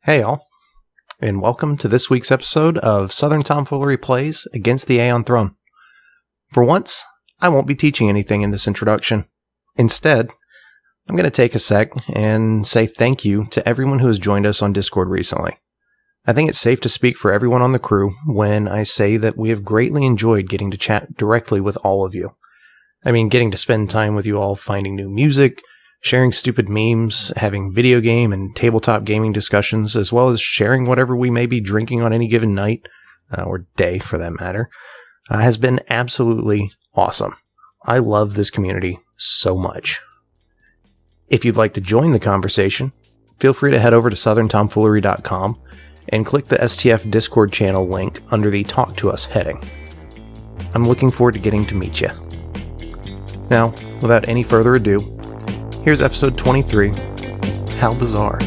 Hey all, and welcome to this week's episode of Southern Tomfoolery Plays Against the Aeon Throne. For once, I won't be teaching anything in this introduction. Instead, I'm going to take a sec and say thank you to everyone who has joined us on Discord recently. I think it's safe to speak for everyone on the crew when I say that we have greatly enjoyed getting to chat directly with all of you. I mean, getting to spend time with you all finding new music, sharing stupid memes, having video game and tabletop gaming discussions, as well as sharing whatever we may be drinking on any given night, or day for that matter, has been absolutely awesome. I love this community so much. If you'd like to join the conversation, feel free to head over to southerntomfoolery.com and click the STF Discord channel link under the Talk to Us heading. I'm looking forward to getting to meet you. Now, without any further ado, here's episode 23, How Bazaar.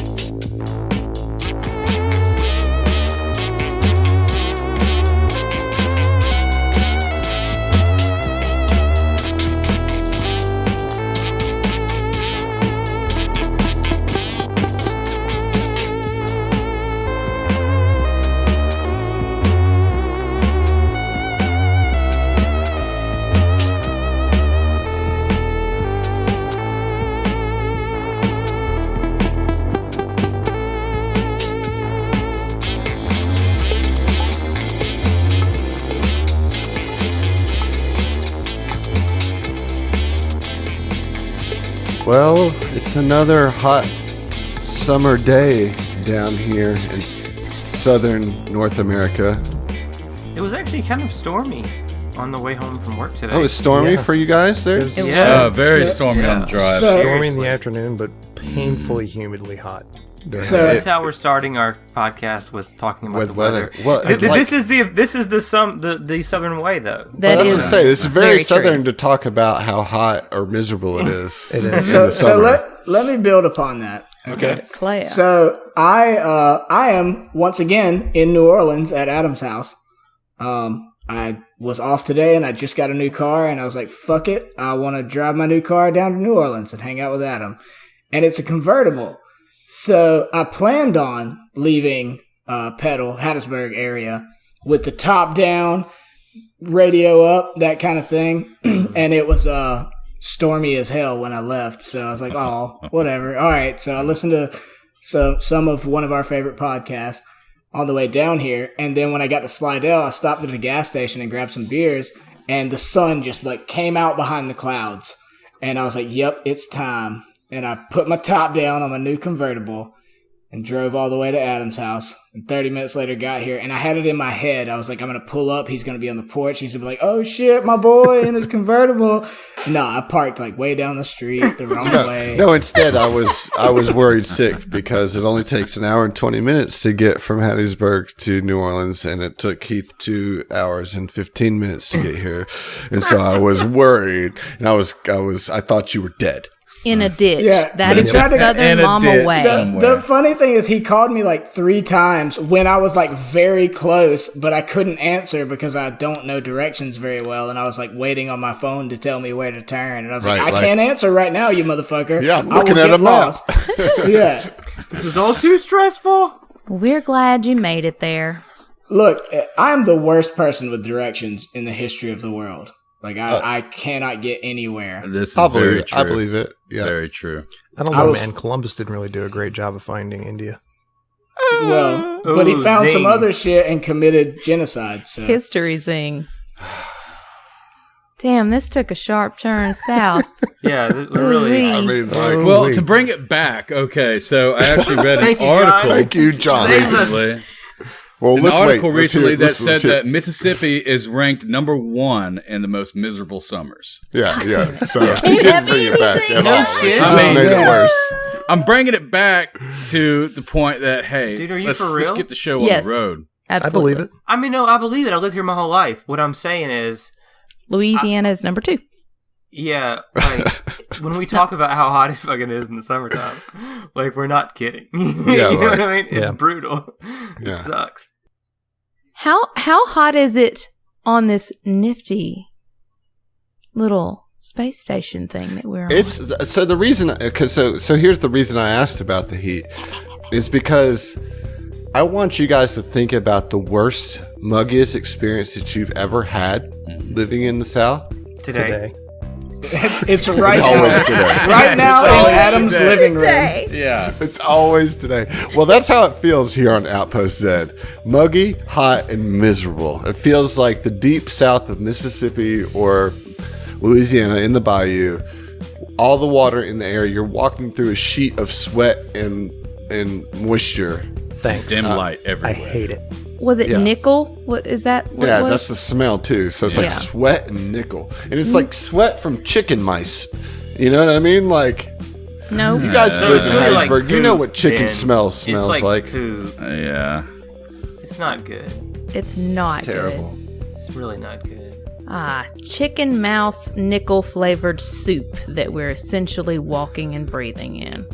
Well, it's another hot summer day down here in southern North America. It was actually kind of stormy on the way home from work today. Oh, it was stormy for you guys there? Very stormy on the drive. Stormy in the afternoon, but painfully humidly hot. So this is how we're starting our podcast with talking about the weather. Well, this is the southern way, though. That's what I say. This is very southern true. to talk about how hot or miserable it is. It is. So let me build upon that. Okay. Claire. So I am once again in New Orleans at Adam's house. I was off today and I just got a new car and I was like, fuck it. I want to drive my new car down to New Orleans and hang out with Adam. And it's a convertible. So I planned on leaving Hattiesburg area with the top down, radio up, that kind of thing. And it was stormy as hell when I left. So I was like, oh, whatever. All right. So I listened to some of one of our favorite podcasts on the way down here. And then when I got to Slidell, I stopped at a gas station and grabbed some beers. And the sun just came out behind the clouds. And I was like, yep, it's time. And I put my top down on my new convertible and drove all the way to Adam's house. And 30 minutes later got here. And I had it in my head. I was like, I'm going to pull up. He's going to be on the porch. He's going to be like, oh, shit, my boy in his convertible. No, I parked way down the street the wrong way. No, instead I was worried sick because it only takes an hour and 20 minutes to get from Hattiesburg to New Orleans. And it took Keith 2 hours and 15 minutes to get here. And so I was worried. And I thought you were dead. In a ditch. Yeah, that is the Southern mama way. The funny thing is he called me 3 times when I was very close, but I couldn't answer because I don't know directions very well. And I was waiting on my phone to tell me where to turn. And I was I can't answer right now, you motherfucker. Yeah, I'm looking at a map. Yeah. This is all too stressful. We're glad you made it there. Look, I'm the worst person with directions in the history of the world. I cannot get anywhere. This is very true. I believe it. Yeah. Very true. I don't know, man. Columbus didn't really do a great job of finding India. Well, but he found some other shit and committed genocide. So. History zing. Damn, this took a sharp turn south. Yeah, really. I mean, well, to bring it back, okay, so I actually read an article. Thank you, John. Recently. Well, an article recently that said that Mississippi is ranked number 1 in the most miserable summers. Yeah. So he didn't bring it back at all. Shit. He just made it worse. I'm bringing it back to the point that, hey, dude, are you let's, for real? let's get the show on the road. Absolutely. I believe it. I mean, no, I believe it. I lived here my whole life. What I'm saying is, Louisiana is number 2. Yeah, when we talk about how hot it fucking is in the summertime, we're not kidding. You know what I mean? It's brutal. It sucks. How hot is it on this nifty little space station thing that we're on? So the reason, so here's the reason I asked about the heat is because I want you guys to think about the worst, muggiest experience that you've ever had living in the South. Today. It's right It's now. always today. Right now in Adam's living room. Yeah. It's always today. Well, that's how it feels here on Outpost Zed. Muggy, hot, and miserable. It feels like the deep south of Mississippi or Louisiana in the bayou. All the water in the air. You're walking through a sheet of sweat and moisture. Thanks. Dim light everywhere. I hate it. Was it nickel? What is that? What Yeah, it was? that's the smell too. So it's like Yeah. sweat and nickel. And it's like sweat from chicken mice. You know what I mean? Like, No. you guys So live it's in really like Hattiesburg. You know poop, what chicken Ben. smells It's like. poo. Yeah. It's not good. It's not It's terrible. It's really not good. Chicken mouse nickel flavored soup that we're essentially walking and breathing in.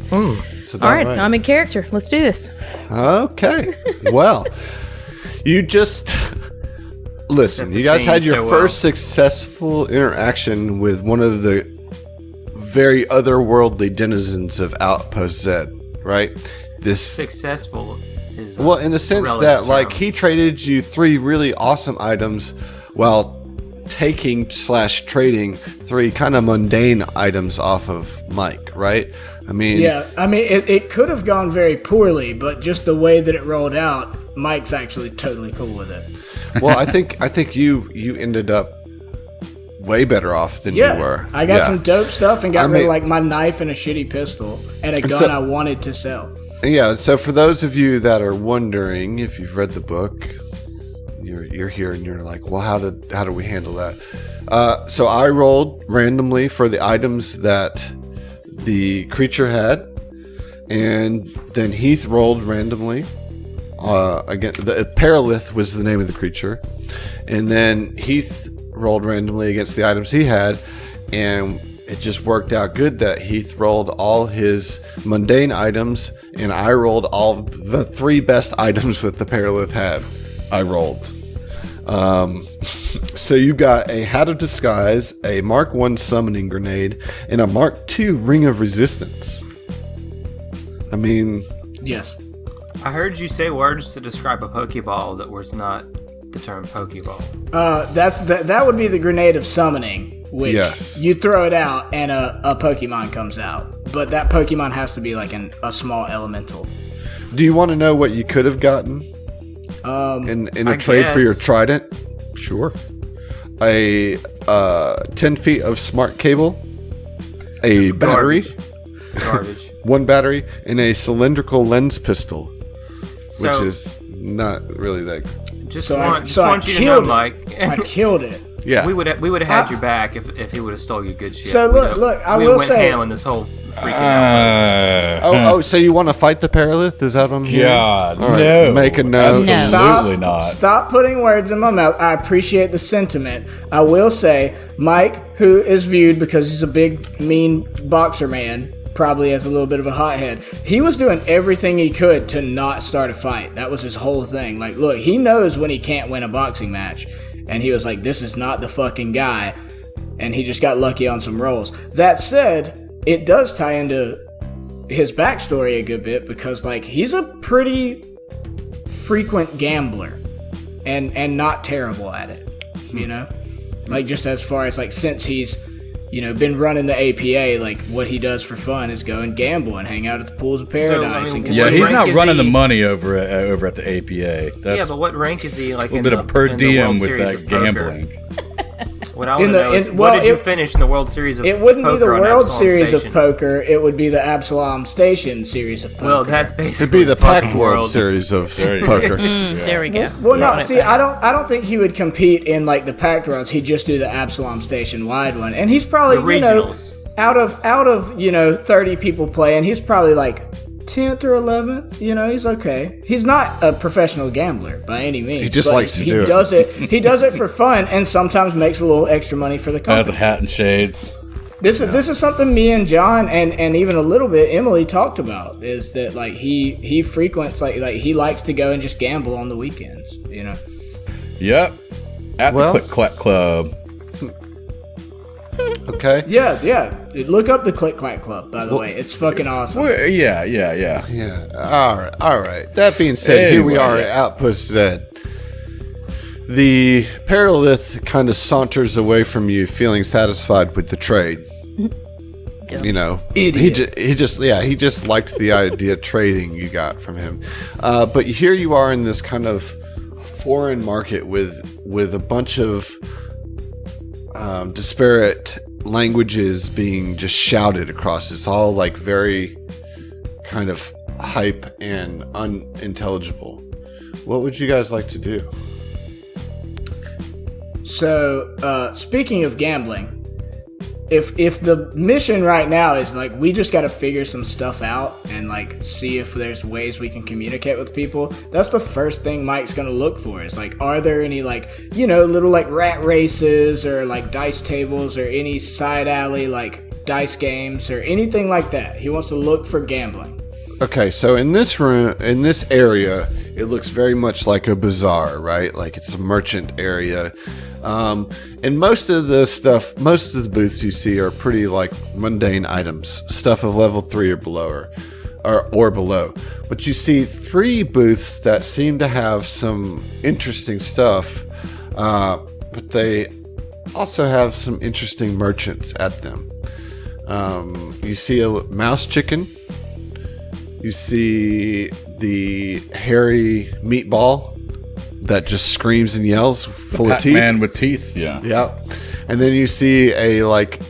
So All right, I'm in character. Let's do this. Okay. Well, you just listen. You guys had your first successful interaction with one of the very otherworldly denizens of Outpost Zed, right? This Successful is well, in the sense relative that term. like he traded you 3 really awesome items while taking / trading 3 kind of mundane items off of Mike, right? I mean, Yeah, I mean, it could have gone very poorly, but just the way that it rolled out, Mike's actually totally cool with it. well, I think you ended up way better off than Yeah, you were. I got Yeah. some dope stuff and got I rid mean- of like my knife and a shitty pistol and a gun so- I wanted to sell. Yeah, so for those of you that are wondering if you've read the book, you're here and you're like, well, how do we handle that? So I rolled randomly for the items that the creature had, and then Heath rolled randomly. Again, the Paralith was the name of the creature, and then Heath rolled randomly against the items he had, and it just worked out good that Heath rolled all his mundane items, and I rolled all the 3 best items that the Paralith had. I rolled. So you got a Hat of Disguise, a Mark 1 Summoning Grenade, and a Mark 2 Ring of Resistance. I mean, Yes. I heard you say words to describe a Pokeball that was not the term Pokeball. That would be the Grenade of Summoning, which Yes. you throw it out and a Pokemon comes out. But that Pokemon has to be like a small elemental. do you want to know what you could have gotten in a I trade for guess. your trident? Sure. A 10 feet of smart cable, a battery, Garbage. 1 battery, and a cylindrical lens pistol, So, which is not really that. just So want I you to know, killed it. Mike. I killed it. Yeah. we would have had your back if he would have stole your good shit. So look, I will went say- ham on this whole freaking outpost. Oh, so you want to fight the Paralith? Is that what I'm hearing? God, All right, no. make a note. Absolutely not. Stop putting words in my mouth. I appreciate the sentiment. I will say, Mike, who is viewed because he's a big, mean boxer man, probably has a little bit of a hothead. He was doing everything he could to not start a fight. That was his whole thing. Like, look, he knows when he can't win a boxing match. And he was like, this is not the fucking guy. And he just got lucky on some rolls. That said, it does tie into his backstory a good bit because, like, he's a pretty frequent gambler and not terrible at it, you know? Like, just as far as, like, since he's, you know, been running the APA, like, what he does for fun is go and gamble and hang out at the pools of paradise. mean, and Yeah, What he's rank not is running the he? money over at the APA. That's Yeah, but what rank is he like a in little bit the, of per in the World diem with Series that of poker? gambling. What I want to In the- know is, in- what well, did you it- finish in the World Series of It wouldn't be the poker on World Absalom Series Station? of Poker. It would be the Absalom Station Series of poker. Well, that's basically It'd be the fucking Pact World Series of There you go. poker. There we go. Well, no, see, I don't think he would compete in like the packed rounds. He'd just do the Absalom Station wide one, and he's probably The regionals. out of 30 people playing, he's probably like 10th or 11th. You know, he's okay. He's not a professional gambler by any means. He just but likes to he do it. does it. He does it for fun, and sometimes makes a little extra money for the Has a company. hat and shades. This is something me and John and even a little bit Emily talked about, is that like he frequents like he likes to go and just gamble on the weekends, you know. Yep. At Well- the Click Clack Club. Okay. Yeah. Look up the Click Clack Club, by the way. It's fucking awesome. Yeah. All right. That being said, here we are at Outpost Zed. The Paralith kind of saunters away from you, feeling satisfied with the trade. You know, he just liked the idea of trading you got from him. But here you are in this kind of foreign market with a bunch of disparate languages being just shouted across. It's all like very kind of hype and unintelligible. What would you guys like to do? So, speaking of gambling, if the mission right now is like we just got to figure some stuff out and like see if there's ways we can communicate with people, that's the first thing Mike's gonna look for. Is like, are there any like, you know, little like rat races or like dice tables or any side alley like dice games or anything like that? He wants to look for gambling. Okay, so in this room, in this area, it looks very much like a bazaar, right? Like it's a merchant area. And most of the booths you see are pretty like mundane items, stuff of level 3 or below, or below. But you see 3 booths that seem to have some interesting stuff, but they also have some interesting merchants at them. You see a mouse chicken. You see the hairy meatball that just screams and yells, full of teeth. Pac-Man with teeth, yeah. Yeah. And then you see a like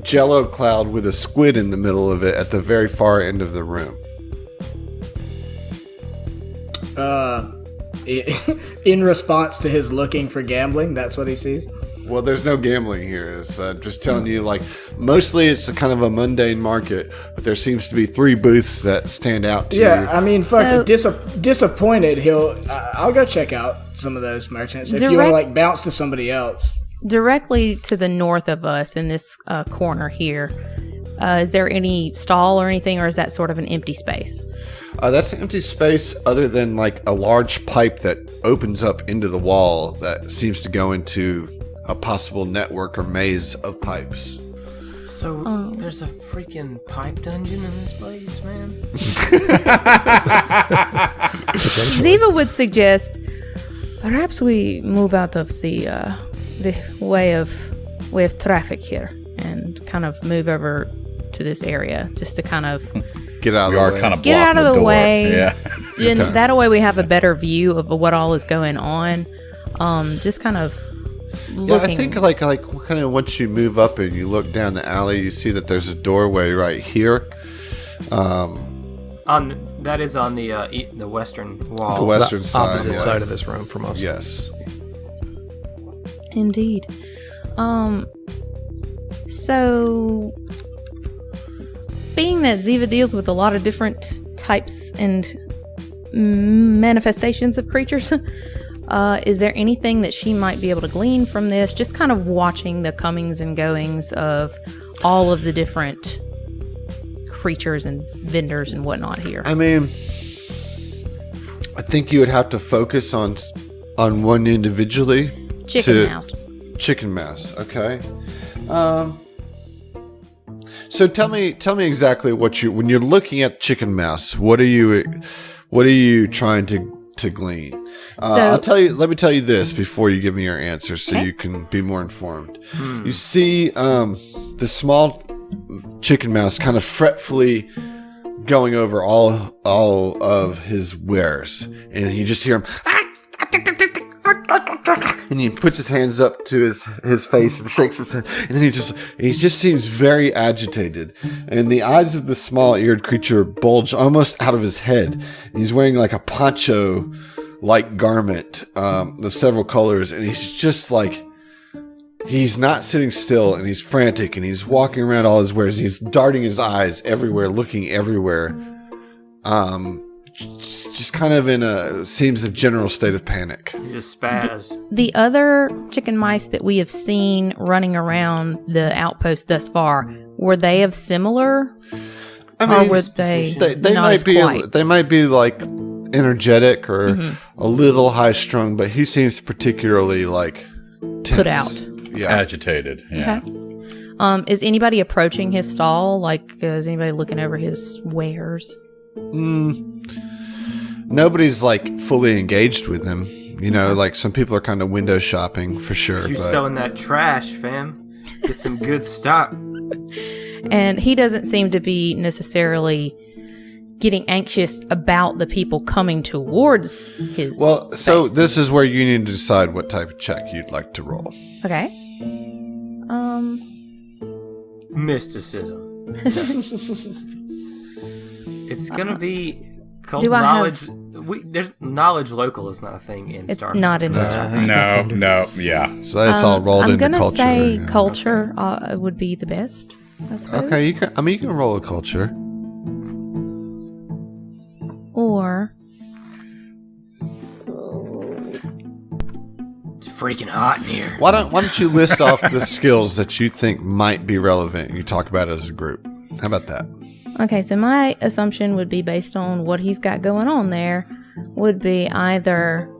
jello cloud with a squid in the middle of it at the very far end of the room. In response to his looking for gambling, that's what he sees. Well, there's no gambling here. It's just telling you, like, mostly it's a kind of a mundane market, but there seems to be 3 booths that stand out to you. Yeah, I mean, disappointed. I'll go check out some of those merchants if you want to like bounce to somebody else. Directly to the north of us in this corner here, is there any stall or anything, or is that sort of an empty space? That's an empty space other than like a large pipe that opens up into the wall that seems to go into a possible network or maze of pipes. So there's a freaking pipe dungeon in this place, man. Ziva would suggest perhaps we move out of the way of traffic here and kind of move over to this area just to kind of get out of the way. Kind of get out of the way. Yeah. And that way we have a better view of what all is going on. Just kind of looking. Yeah, I think like kind of once you move up and you look down the alley, you see that there's a doorway right here. That is on the western wall. The western side, opposite side of this room from us. Yes. Indeed. So, being that Ziva deals with a lot of different types and manifestations of creatures, is there anything that she might be able to glean from this? Just kind of watching the comings and goings of all of the different creatures and vendors and whatnot here. I mean, I think you would have to focus on one individually. Chicken mouse. Okay. So tell me exactly when you're looking at chicken mouse, what are you trying to glean? Let me tell you this before you give me your answer so you can be more informed. You see the small chicken mouse kind of fretfully going over all of his wares, and you just hear him, and he puts his hands up to his face and shakes his head, and then he just seems very agitated, and the eyes of the small-eared creature bulge almost out of his head, and he's wearing like a poncho like garment of several colors, and he's just like, he's not sitting still, and he's frantic, and he's walking around all his wares. He's darting his eyes everywhere, looking everywhere. Just kind of seems a general state of panic. He's a spaz. The other chicken mice that we have seen running around the outpost thus far, were they of similar? I mean, or were they might be like energetic or a little high strung, but he seems particularly like tense. Put out. Yeah. Agitated. Yeah. Is anybody approaching his stall? Like, is anybody looking over his wares? Nobody's like fully engaged with him. You know, like some people are kind of window shopping for sure. You're selling that trash, fam. Get some good stock. And he doesn't seem to be necessarily getting anxious about the people coming towards his space. So this is where you need to decide what type of check you'd like to roll. Okay. Mysticism. It's gonna be Do I knowledge. have- There's knowledge local is not a thing in It's Starfinder. not in Starfinder. Yeah. So that's all rolled I'm into gonna culture. say yeah. culture would be the best, I suppose. Okay, you can roll a culture. Or It's freaking hot in here. Why don't you list off the skills that you think might be relevant and you talk about it as a group? How about that? okay, so my assumption would be based on what he's got going on there would be either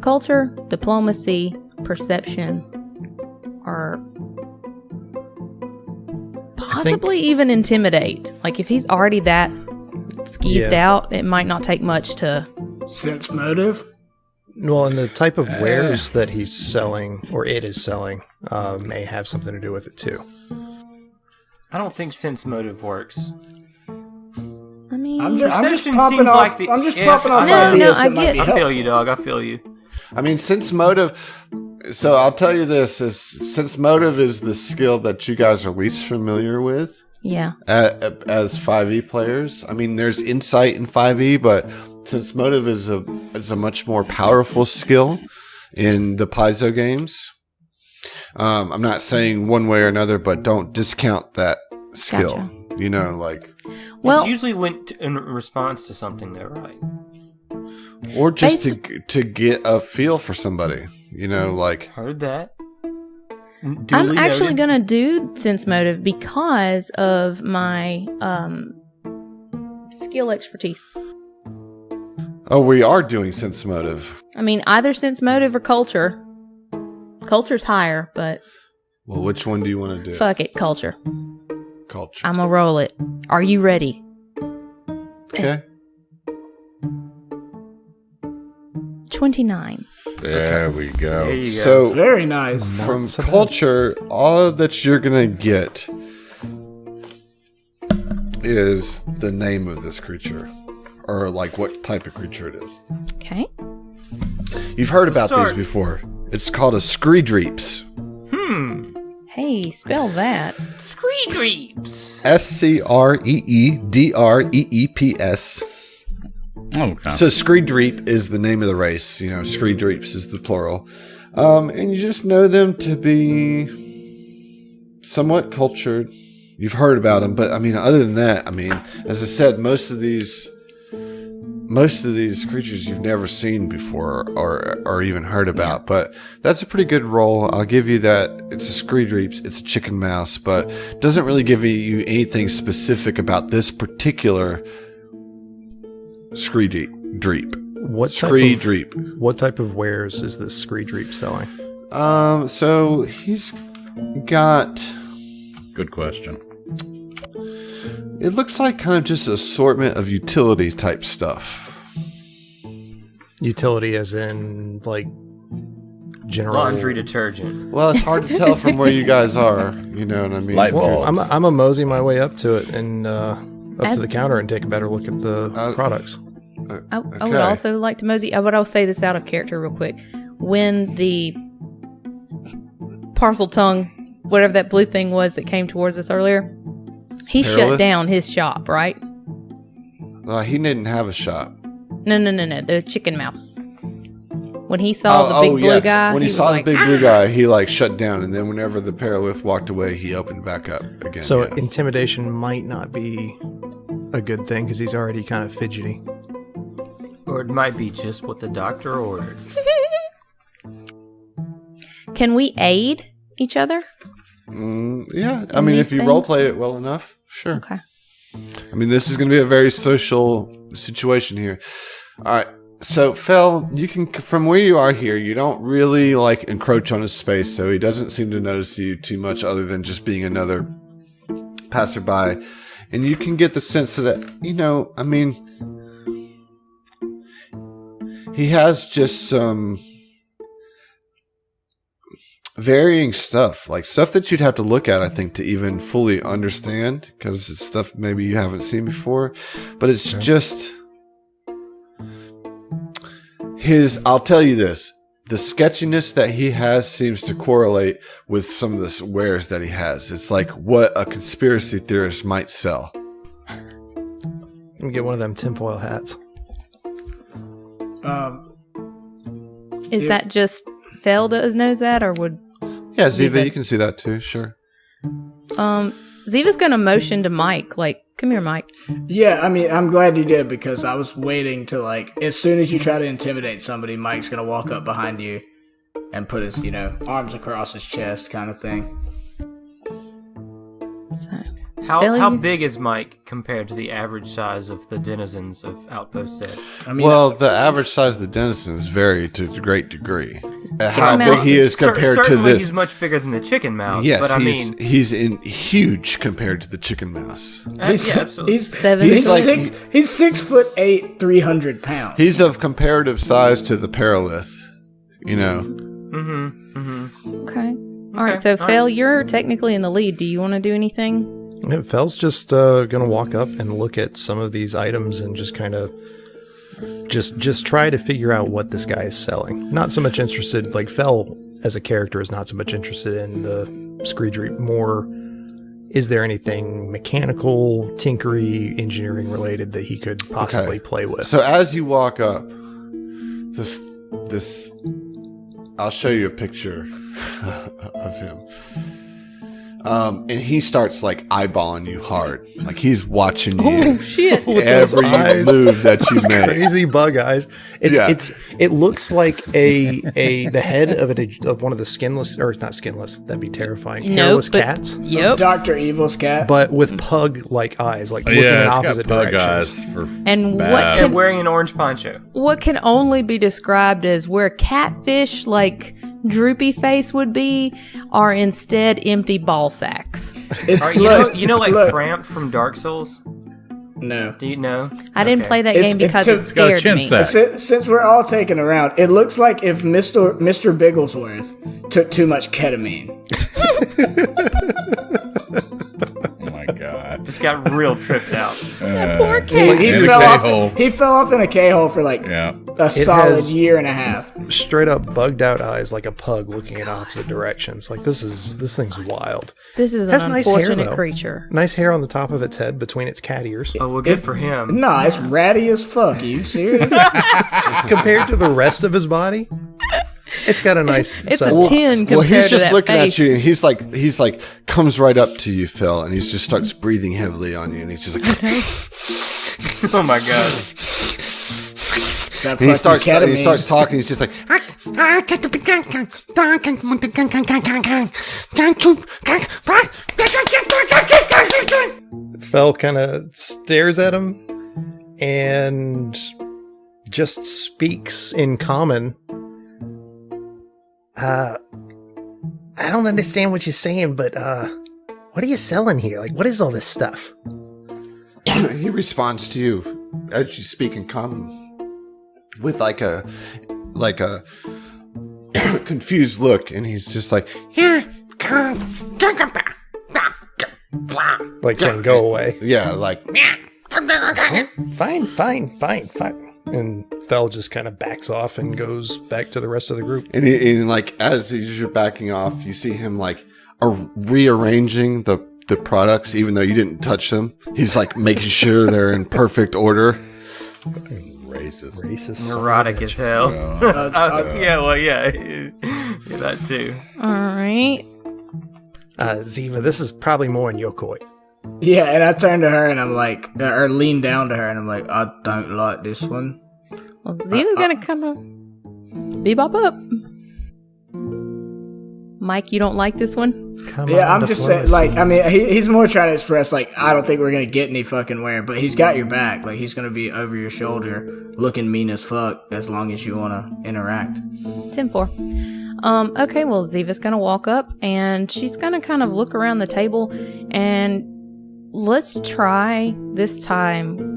culture, diplomacy, perception, or possibly even intimidate. Like if he's already that skeezed out, it might not take much to. Sense motive. Well, and the type of wares that he's selling, or it is selling, may have something to do with it too. I don't think sense motive works. I mean, I'm just Perception popping seems off. like the- I'm just yeah, popping off No, ideas no, that I might get- be I feel helpful. you, dog. I feel you. I mean, sense motive. So I'll tell you this: sense motive is the skill that you guys are least familiar with yeah. as 5e players. I mean, there's insight in 5e, but sense motive is a much more powerful skill in the Paizo games. I'm not saying one way or another, but don't discount that skill. Gotcha. You know, like, Well, It's usually linked in response to something, though, right? or just to get a feel for somebody. You know, like. Heard that. I'm actually going to do sense motive because of my skill expertise. Oh, we are doing sense motive. I mean, either sense motive or culture. Culture's higher, but Well, which one do you want to do? fuck it, culture. Culture. I'm going to roll it. Are you ready? Okay. 29. There we go. There you go. So Very nice. from culture, all that you're gonna get is the name of this creature, or like what type of creature it is. Okay. You've heard about these Start. before. It's called a screedreeps. Hey, spell that. Screedreeps. Screedreeps. Okay. So screedreep is the name of the race. You know, screedreeps is the plural. And you just know them to be somewhat cultured. You've heard about them, but I mean, other than that, I mean, as I said, most of these creatures you've never seen before or even heard about. But that's a pretty good roll. I'll give you that. It's a screedreeps. It's a chicken mouse, but it doesn't really give you anything specific about this particular screedreep. What type of wares is this screedreep selling? So he's got. Good question. It looks like kind of just an assortment of utility type stuff. Utility as in, like, general... Laundry detergent. Well, it's hard to tell from where you guys are. You know what I mean? Light Well, bulbs. I'm a mosey my way up to it and up As- to the counter and take a better look at the products. I would also like to mosey. But I'll say this out of character real quick. When the parcel tongue, whatever that blue thing was that came towards us earlier, he shut Perilous? down his shop, right? He didn't have a shop. No. The chicken mouse. When he saw the big blue guy, When he was saw like, the big blue guy, he like shut down, and then whenever the Perilith walked away, he opened back up again. So yeah. intimidation might not be a good thing because he's already kind of fidgety. Or it might be just what the doctor ordered. Can we aid each other? Yeah, I in mean, these if you things? roleplay it well enough, sure. Okay. I mean, this is going to be a very social situation here. All right. So, Phil, you can, from where you are here, you don't really like encroach on his space, so he doesn't seem to notice you too much other than just being another passerby. And you can get the sense that, he has just some varying stuff, like stuff that you'd have to look at, I think, to even fully understand, because it's stuff maybe you haven't seen before. But it's just I'll tell you this, the sketchiness that he has seems to correlate with some of the wares that he has. It's like what a conspiracy theorist might sell. Let me get one of them tinfoil hats. Is that just Fel knows that, or would... Yeah, Ziva, you can see that too, sure. Ziva's gonna motion to Mike, like, come here, Mike. Yeah, I mean, I'm glad you did, because I was waiting to, like, as soon as you try to intimidate somebody, Mike's gonna walk up behind you and put his, arms across his chest kind of thing. So, How big is Mike compared to the average size of the denizens of Outpost Zed? I mean, the average size of the denizens vary to a great degree. How big he is compared to certainly this. He's much bigger than the chicken mouse. Yes, but he's huge compared to the chicken mouse. Yeah, absolutely. He's 7'8". He's 6'8", 300 pounds. He's of comparative size to the Paralith, Okay. All right, so Fel, you're technically in the lead. Do you want to do anything? Yeah, Fel's just going to walk up and look at some of these items and just kind of just try to figure out what this guy is selling. Not so much interested, like Fel as a character is not so much interested in the Screedry. More, is there anything mechanical, tinkery, engineering related that he could possibly play with? So as you walk up, this I'll show you a picture of him. And he starts like eyeballing you hard, like he's watching you. Oh shit! Every move that you make. Crazy bug eyes. It looks like the head of one of the skinless, or not skinless. That'd be terrifying. Hairless cats. Yep. Dr. Evil's cat, but with pug-like eyes, like looking in opposite got pug directions. Eyes for And bad. And wearing an orange poncho. What can only be described as where catfish, like droopy face would be, are instead empty ball sacks. Look. Cramped from Dark Souls? No. Do you know? I didn't play that game because it got a scared chin me. sack. Since we're all taking around, it looks like if Mr. Bigglesworth took too much ketamine. Oh my god! Just got real tripped out. Poor cat. He fell off in a K-hole for like a solid year and a half. Straight up bugged out eyes, like a pug looking in opposite directions. Like this thing's wild. This is an unfortunate creature. Nice hair on the top of its head between its cat ears. Oh, well, good for him. Nah, it's ratty as fuck. Are you serious? Compared to the rest of his body, it's got a nice. It's a 10 compared Well, he's to just that looking face. at you, and he's like comes right up to you, Phil, and he just starts breathing heavily on you, and he's just like, Oh my god. and he starts talking. He's just like, Fel kind of stares at him and just speaks in common. I don't understand what you're saying, but what are you selling here? Like, what is all this stuff? he responds to you as you speak in common with like a confused look, and he's just like, like saying, "Go away." Yeah, like, Fine. And Fel just kind of backs off and goes back to the rest of the group. and like as you're backing off, you see him like rearranging the products, even though you didn't touch them. He's like making sure they're in perfect order. Racist. Neurotic as hell. Yeah, that too. All right. Ziva, this is probably more in your court. Yeah, and I turned to her and I'm like, or leaned down to her and I'm like, I don't like this one. Well, Ziva's gonna kind of bebop up. Mike, you don't like this one? I'm just saying, like, I mean, he's more trying to express, like, I don't think we're going to get any fucking where, but he's got your back. Like, he's going to be over your shoulder looking mean as fuck as long as you want to interact. 10-4. Okay, well, Ziva's going to walk up, and she's going to kind of look around the table, and let's try this time.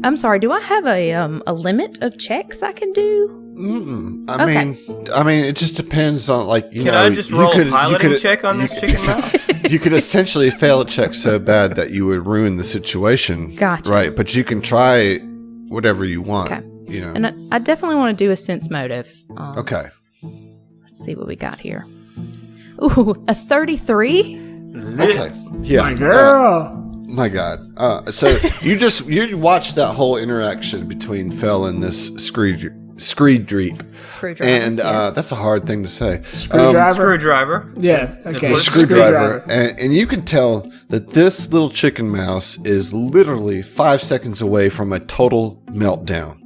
I'm sorry, do I have a limit of checks I can do? I mean, it just depends on, like, you know. Can I just roll a piloting check on this chicken mouth? You could essentially fail a check so bad that you would ruin the situation. Gotcha. Right, but you can try whatever you want. Okay. You know. And I definitely want to do a sense motive. Okay. Let's see what we got here. Ooh, a 33? Okay. Yeah. My girl. My God. So you watch that whole interaction between Fel and this Screedreep. And yes. that's a hard thing to say. Screwdriver. Yes. Okay. Screwdriver. And you can tell that this little chicken mouse is literally 5 seconds away from a total meltdown.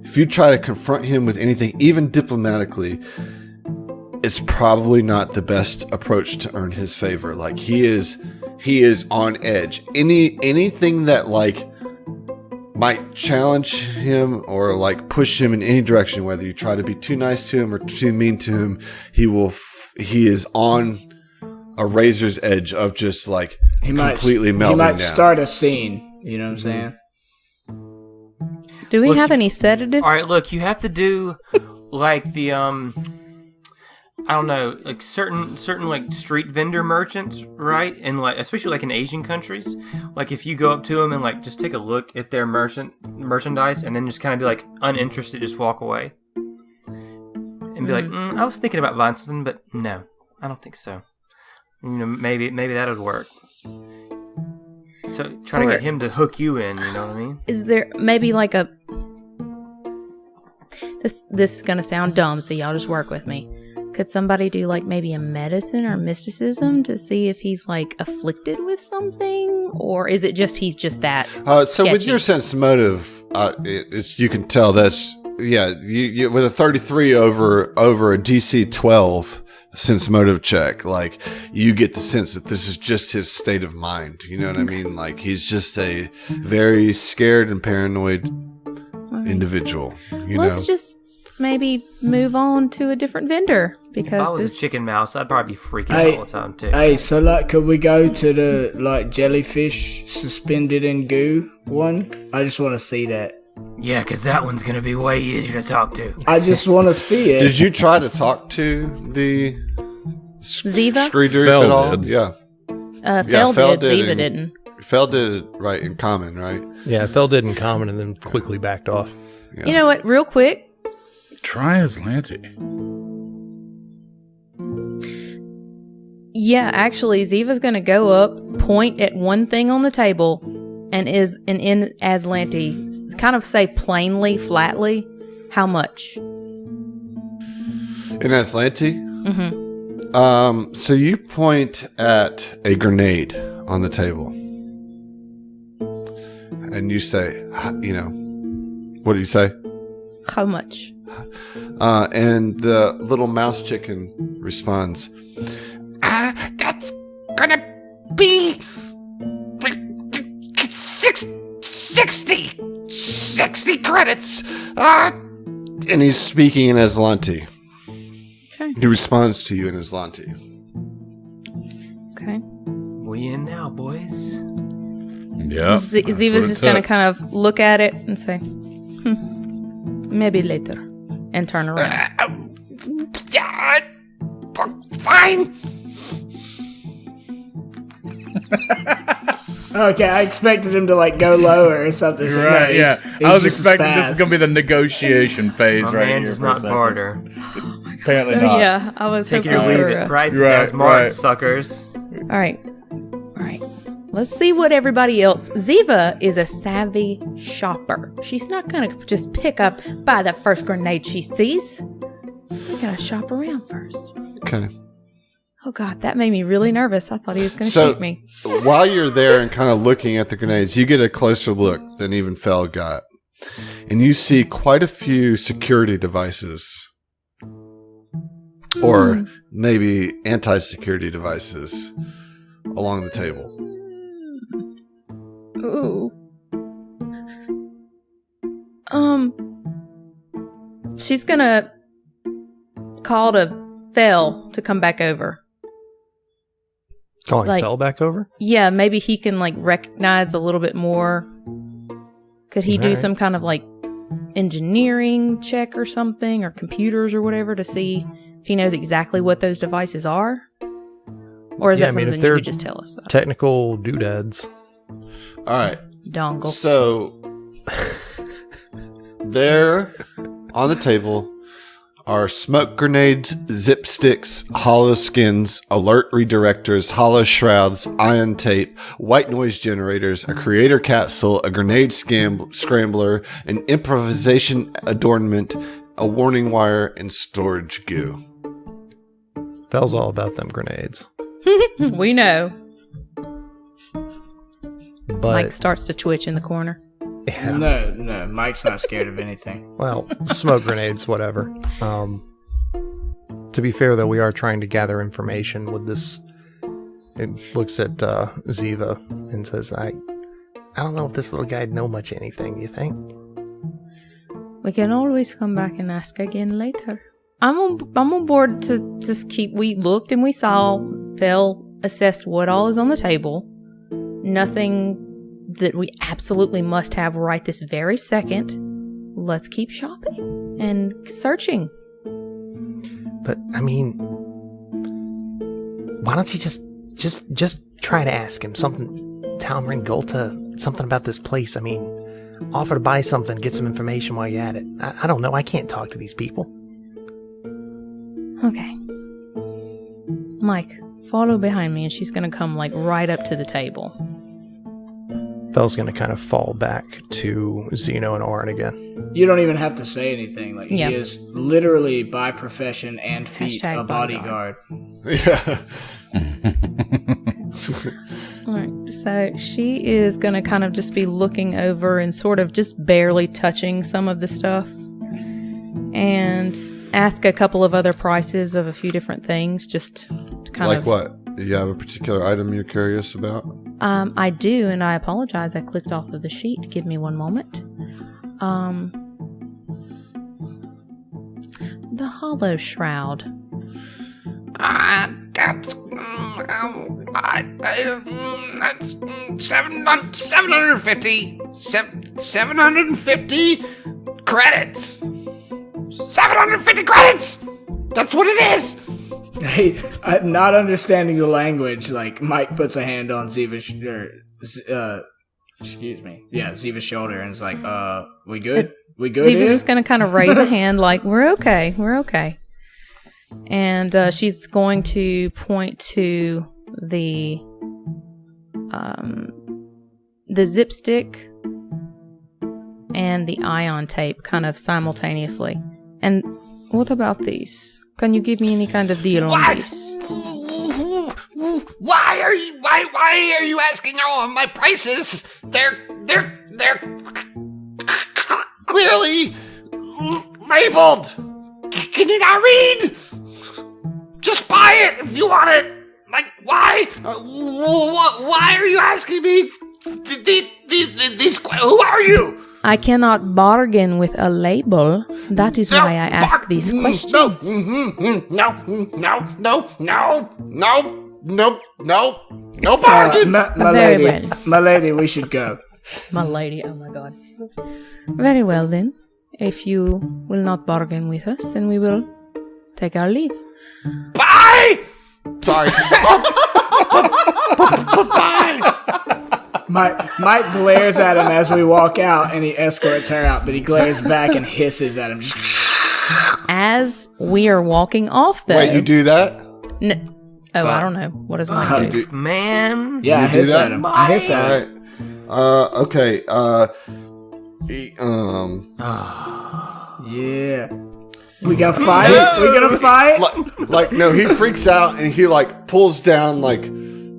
If you try to confront him with anything, even diplomatically, it's probably not the best approach to earn his favor. Like, he is on edge. Anything that, like, might challenge him or, like, push him in any direction, whether you try to be too nice to him or too mean to him, he is on a razor's edge of just, like, completely melting down. He might start a scene. You know what I'm saying? Do we have any sedatives? All right, look, you have to do, like, the, I don't know, like certain like street vendor merchants, right? And, like, especially like in Asian countries, like if you go up to them and, like, just take a look at their merchandise and then just kind of be like uninterested, just walk away and be like, I was thinking about buying something, but no, I don't think so. You know, maybe that would work. So try to get him to hook you in. You know what I mean? Is there maybe like a this is gonna sound dumb, so y'all just work with me. Could somebody do, like, maybe a medicine or mysticism to see if he's, like, afflicted with something? Or is it just he's just that so sketchy? With your sense motive, you can tell that's, you with a 33 over a DC 12 sense motive check, like, you get the sense that this is just his state of mind. You know what I mean? Like, he's just a very scared and paranoid individual. Let's just maybe move on to a different vendor. Because if I was a chicken mouse, I'd probably be freaking out all the time too. Hey, so, like, could we go to the, like, jellyfish suspended in goo one? I just want to see that. Yeah, because that one's going to be way easier to talk to. I just want to see it. Did you try to talk to the Ziva? Screedreep at all? Did. Yeah. Fel did. Ziva didn't. Fel did it right in common, right? Yeah, Fel did in common and then quickly backed off. Yeah. You know what? Real quick. Try Aslanti. Yeah, actually, Ziva's going to go up, point at one thing on the table, and in Aslanti, kind of say plainly, flatly, how much? In Aslanti? Mm-hmm. So you point at a grenade on the table. And you say, what do you say? How much? And the little mouse chicken responds, that's gonna be 60 credits. And he's speaking in Aslanti. Okay. He responds to you in Aslanti. Okay. We in now, boys. Yeah. Ziva's just going to kind of look at it and say, maybe later, and turn around. Fine. Okay, I expected him to, like, go lower or something. So Right, no, yeah. he's I was just a expecting this is spaz. going to be the negotiation phase My right man here. does for a not second. barter. Apparently not. Yeah, I was Take it hoping or leave for it. a- Prices Right, as marked, right. suckers. All right. Let's see what everybody else. Ziva is a savvy shopper. She's not going to just pick up, buy the first grenade she sees. You got to shop around first. Okay. Oh, God, that made me really nervous. I thought he was going to So shoot me. while you're there and kind of looking at the grenades, you get a closer look than even Fel got. And you see quite a few security devices. Or maybe anti-security devices along the table. Ooh. She's gonna call to Fell to come back over. Calling Fell back over? Yeah, maybe he can recognize a little bit more. Could he do some kind of engineering check or something, or computers or whatever, to see if he knows exactly what those devices are? Or is that something you could just tell us about? Technical doodads. All right. Dongle. So there on the table are smoke grenades, zip sticks, hollow skins, alert redirectors, hollow shrouds, ion tape, white noise generators, a creator capsule, a grenade scrambler, an improvisation adornment, a warning wire, and storage goo. Fell's all about them grenades. We know. But Mike starts to twitch in the corner. yeah. No, Mike's not scared of anything. Well, smoke grenades, whatever. To be fair, though, we are trying to gather information with this. It looks at Ziva and says, I don't know if this little guy'd know much anything, you think? We can always come back and ask again later. I'm on board to just keep... We looked and we saw. Phil assessed what all is on the table. Nothing that we absolutely must have right this very second. Let's keep shopping and searching. But I mean, why don't you just try to ask him something? Tell him Ringolta something about this place. I mean, offer to buy something, get some information while you're at it. I don't know. I can't talk to these people. Okay, Mike, follow behind me, and she's gonna come right up to the table. Fell's going to kind of fall back to Zeno and Orin again. You don't even have to say anything. Yeah. He is literally by profession and feat Hashtag a bodyguard. Yeah. Alright, so she is going to kind of just be looking over and sort of just barely touching some of the stuff. And ask a couple of other prices of a few different things, just to kind of... Like what? Do you have a particular item you're curious about? I do, and I apologize. I clicked off of the sheet. Give me one moment. The hollow shroud. That's 750 credits. 750 credits. That's what it is. Hey, not understanding the language, Mike puts a hand on Ziva's Ziva's shoulder and is like, we good? We good Ziva's here? just going to kind of raise a hand we're okay. And she's going to point to the zip stick and the ion tape kind of simultaneously. And what about these? Can you give me any kind of deal on this? Why are you asking all of my prices? They're clearly labeled. Can you not read? Just buy it if you want it. Why? Why are you asking me these? Who are you? I cannot bargain with a label. That is why I ask these questions. No bargain. My lady, we should go. My lady, oh my god. Very well then. If you will not bargain with us, then we will take our leave. Bye. Sorry. Bye. Mike glares at him as we walk out, and he escorts her out, but he glares back and hisses at him. As we are walking off, though... Wait, you do that? I don't know. What does Mike do? Man. Yeah, I You do hiss that? at him. I hiss at All him. right. Okay. Yeah. We gonna fight? We gonna fight? No, he freaks out and he pulls down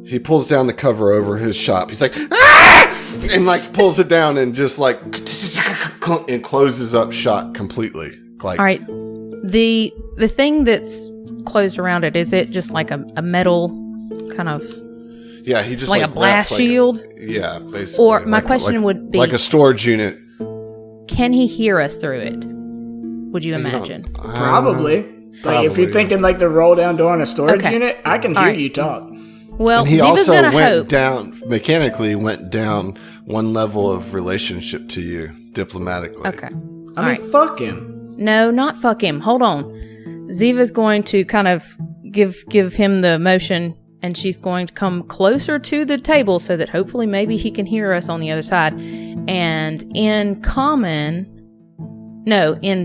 he pulls down the cover over his shop. He's like, ah! And pulls it down and just and closes up shop completely. All right. The thing that's closed around it? Is it just like a metal kind of Yeah, he just like a blast wraps shield? Yeah, basically. Or my question would be, like a storage unit. can he hear us through it? Would you imagine? Probably. Like if you're thinking like the roll down door in a storage Okay. unit, I can hear right. you talk. Well, And he Ziva's also gonna went hope. down, mechanically went down one level of relationship to you, diplomatically. Okay. I mean, fuck him. No, not fuck him. Hold on. Ziva's going to kind of give him the motion, and she's going to come closer to the table so that hopefully maybe he can hear us on the other side. And in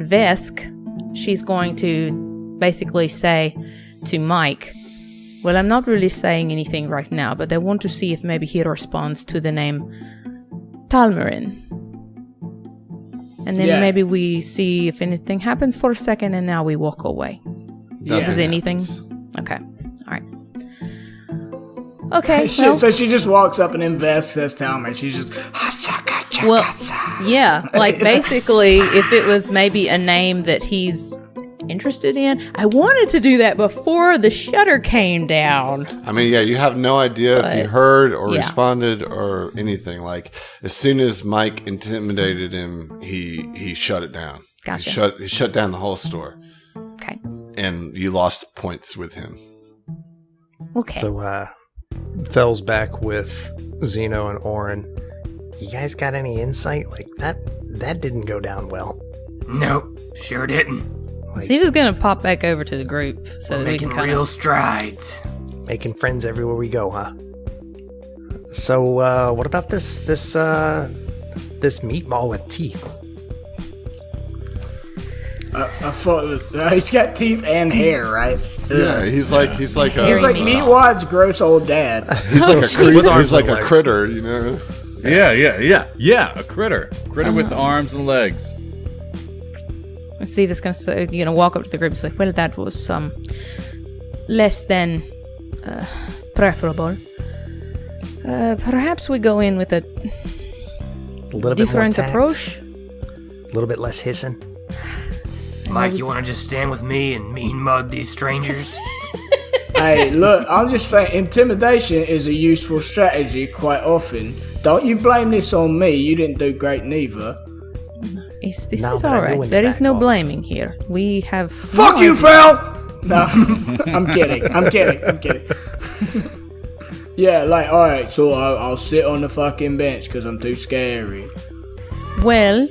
Vesk, she's going to basically say to Mike, well, I'm not really saying anything right now, but I want to see if maybe he responds to the name Talmarin. And then maybe we see if anything happens for a second, and now we walk away. Does anything? Okay. All right. Okay. So she just walks up and invests, says Talman. She's just... Well, yeah. Like, basically, if it was maybe a name that he's interested in. I wanted to do that before the shutter came down. I mean, yeah, you have no idea if he heard or responded or anything. Like, as soon as Mike intimidated him, he shut it down. Gotcha. He shut down the whole store. Okay. And you lost points with him. Okay. So, Fell's back with Zeno and Orin. You guys got any insight? Like, that didn't go down well. Nope, sure didn't. Steve's gonna pop back over to the group so that we can making real strides. Making friends everywhere we go, huh? So, what about this meatball with teeth? I thought he's got teeth and hair, right? Yeah, he's like Meatwad's gross old dad. He's like a critter, you know. Yeah, a critter with arms and legs. And Steve is gonna walk up to the group and say, well, that was less than preferable. Perhaps we go in with a little different bit more approach. A little bit less hissing. Mike, you want to just stand with me and mean mug these strangers? Hey, look, I'm just saying, intimidation is a useful strategy quite often. Don't you blame this on me. You didn't do great neither. This is all right. There is no blaming here. We have... Fuck you, Phil! No, I'm kidding. Yeah, like, all right, so I'll sit on the fucking bench because I'm too scary. Well,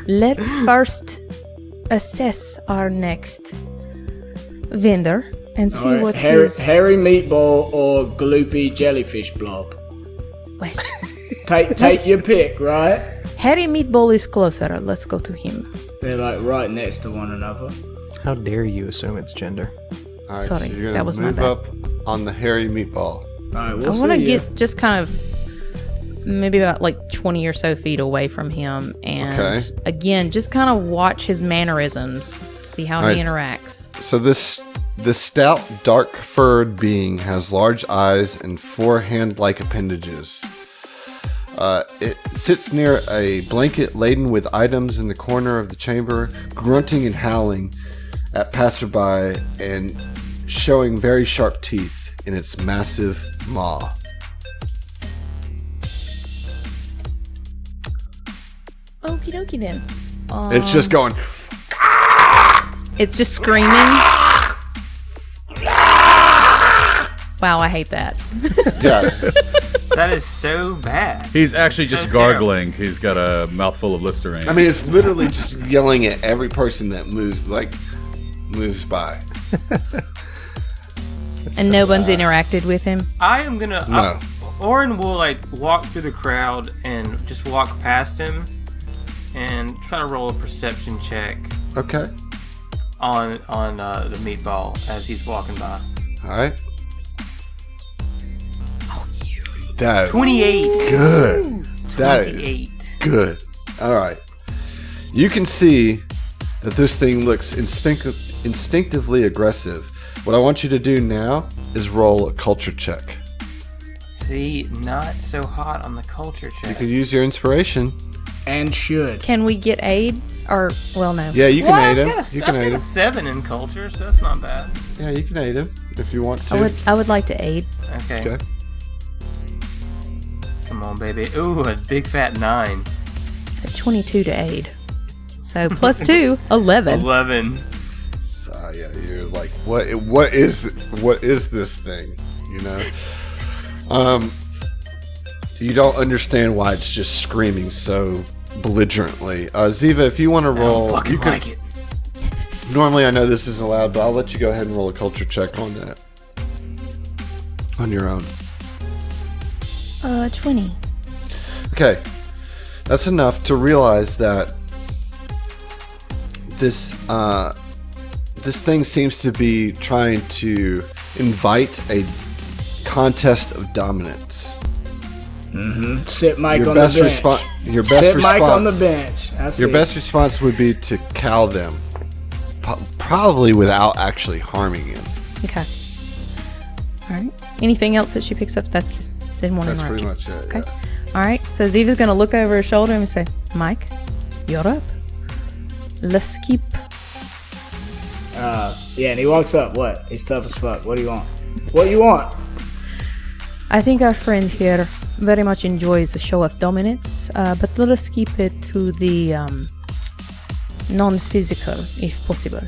let's first assess our next vendor and see what hairy meatball or gloopy jellyfish blob. Well, take your pick, right? Hairy Meatball is closer. Let's go to him. They're like right next to one another. How dare you assume it's gender? All right, Sorry, so you're that was my move bad. up on the hairy meatball. All right, I want to get just kind of maybe about like 20 or so feet away from him, and again, just kind of watch his mannerisms, see how he interacts. So this stout, dark-furred being has large eyes and 4 hand-like appendages. It sits near a blanket laden with items in the corner of the chamber, grunting and howling at passerby and showing very sharp teeth in its massive maw. Okie dokie then. It's just going... It's just screaming. Wow, I hate that. Yeah. That is so bad. He's actually just So gargling. He's got a mouthful of Listerine. I mean, it's literally just yelling at every person that moves by. And no one's interacted with him. I am gonna. No. Orin will walk through the crowd and just walk past him, and try to roll a perception check Okay. on the meatball as he's walking by. All right. That is 28. good. That is 28. good. All right. You can see that this thing looks instinctively aggressive. What I want you to do now is roll a culture check. See, not so hot on the culture You check. can use your inspiration. And should. Can we get aid? Or, well, no. Yeah, you can Well, aid him. I've You got can a aid him. 7 in culture, so that's not bad. Yeah, you can aid him if you want to. I would like to aid. Okay. Okay. Come on, baby. Ooh, a big fat 9. A 22 to aid. So plus 2, 11. 11. Yeah, you're like, what is this thing? You know? You don't understand why it's just screaming so belligerently. Ziva, if you want to roll, I don't fucking you can. like it. Normally, I know this isn't allowed, but I'll let you go ahead and roll a culture check on that. On your own. 20. Okay. That's enough to realize that this thing seems to be trying to invite a contest of dominance. Sit Mike Your on best the bench. your best Sit response. Mike on the bench. I see. Your best response would be to cow them, probably without actually harming him. Okay. All right. Anything else that she picks up? That's just didn't want to That's interrupt pretty you. much it. Okay. Yeah. All right. So Ziva's going to look over her shoulder and say, Mike, you're up. Let's keep. Yeah, and he walks up. What? He's tough as fuck. What do you want? What do you want? I think our friend here very much enjoys a show of dominance, but let us keep it to the non-physical, if possible.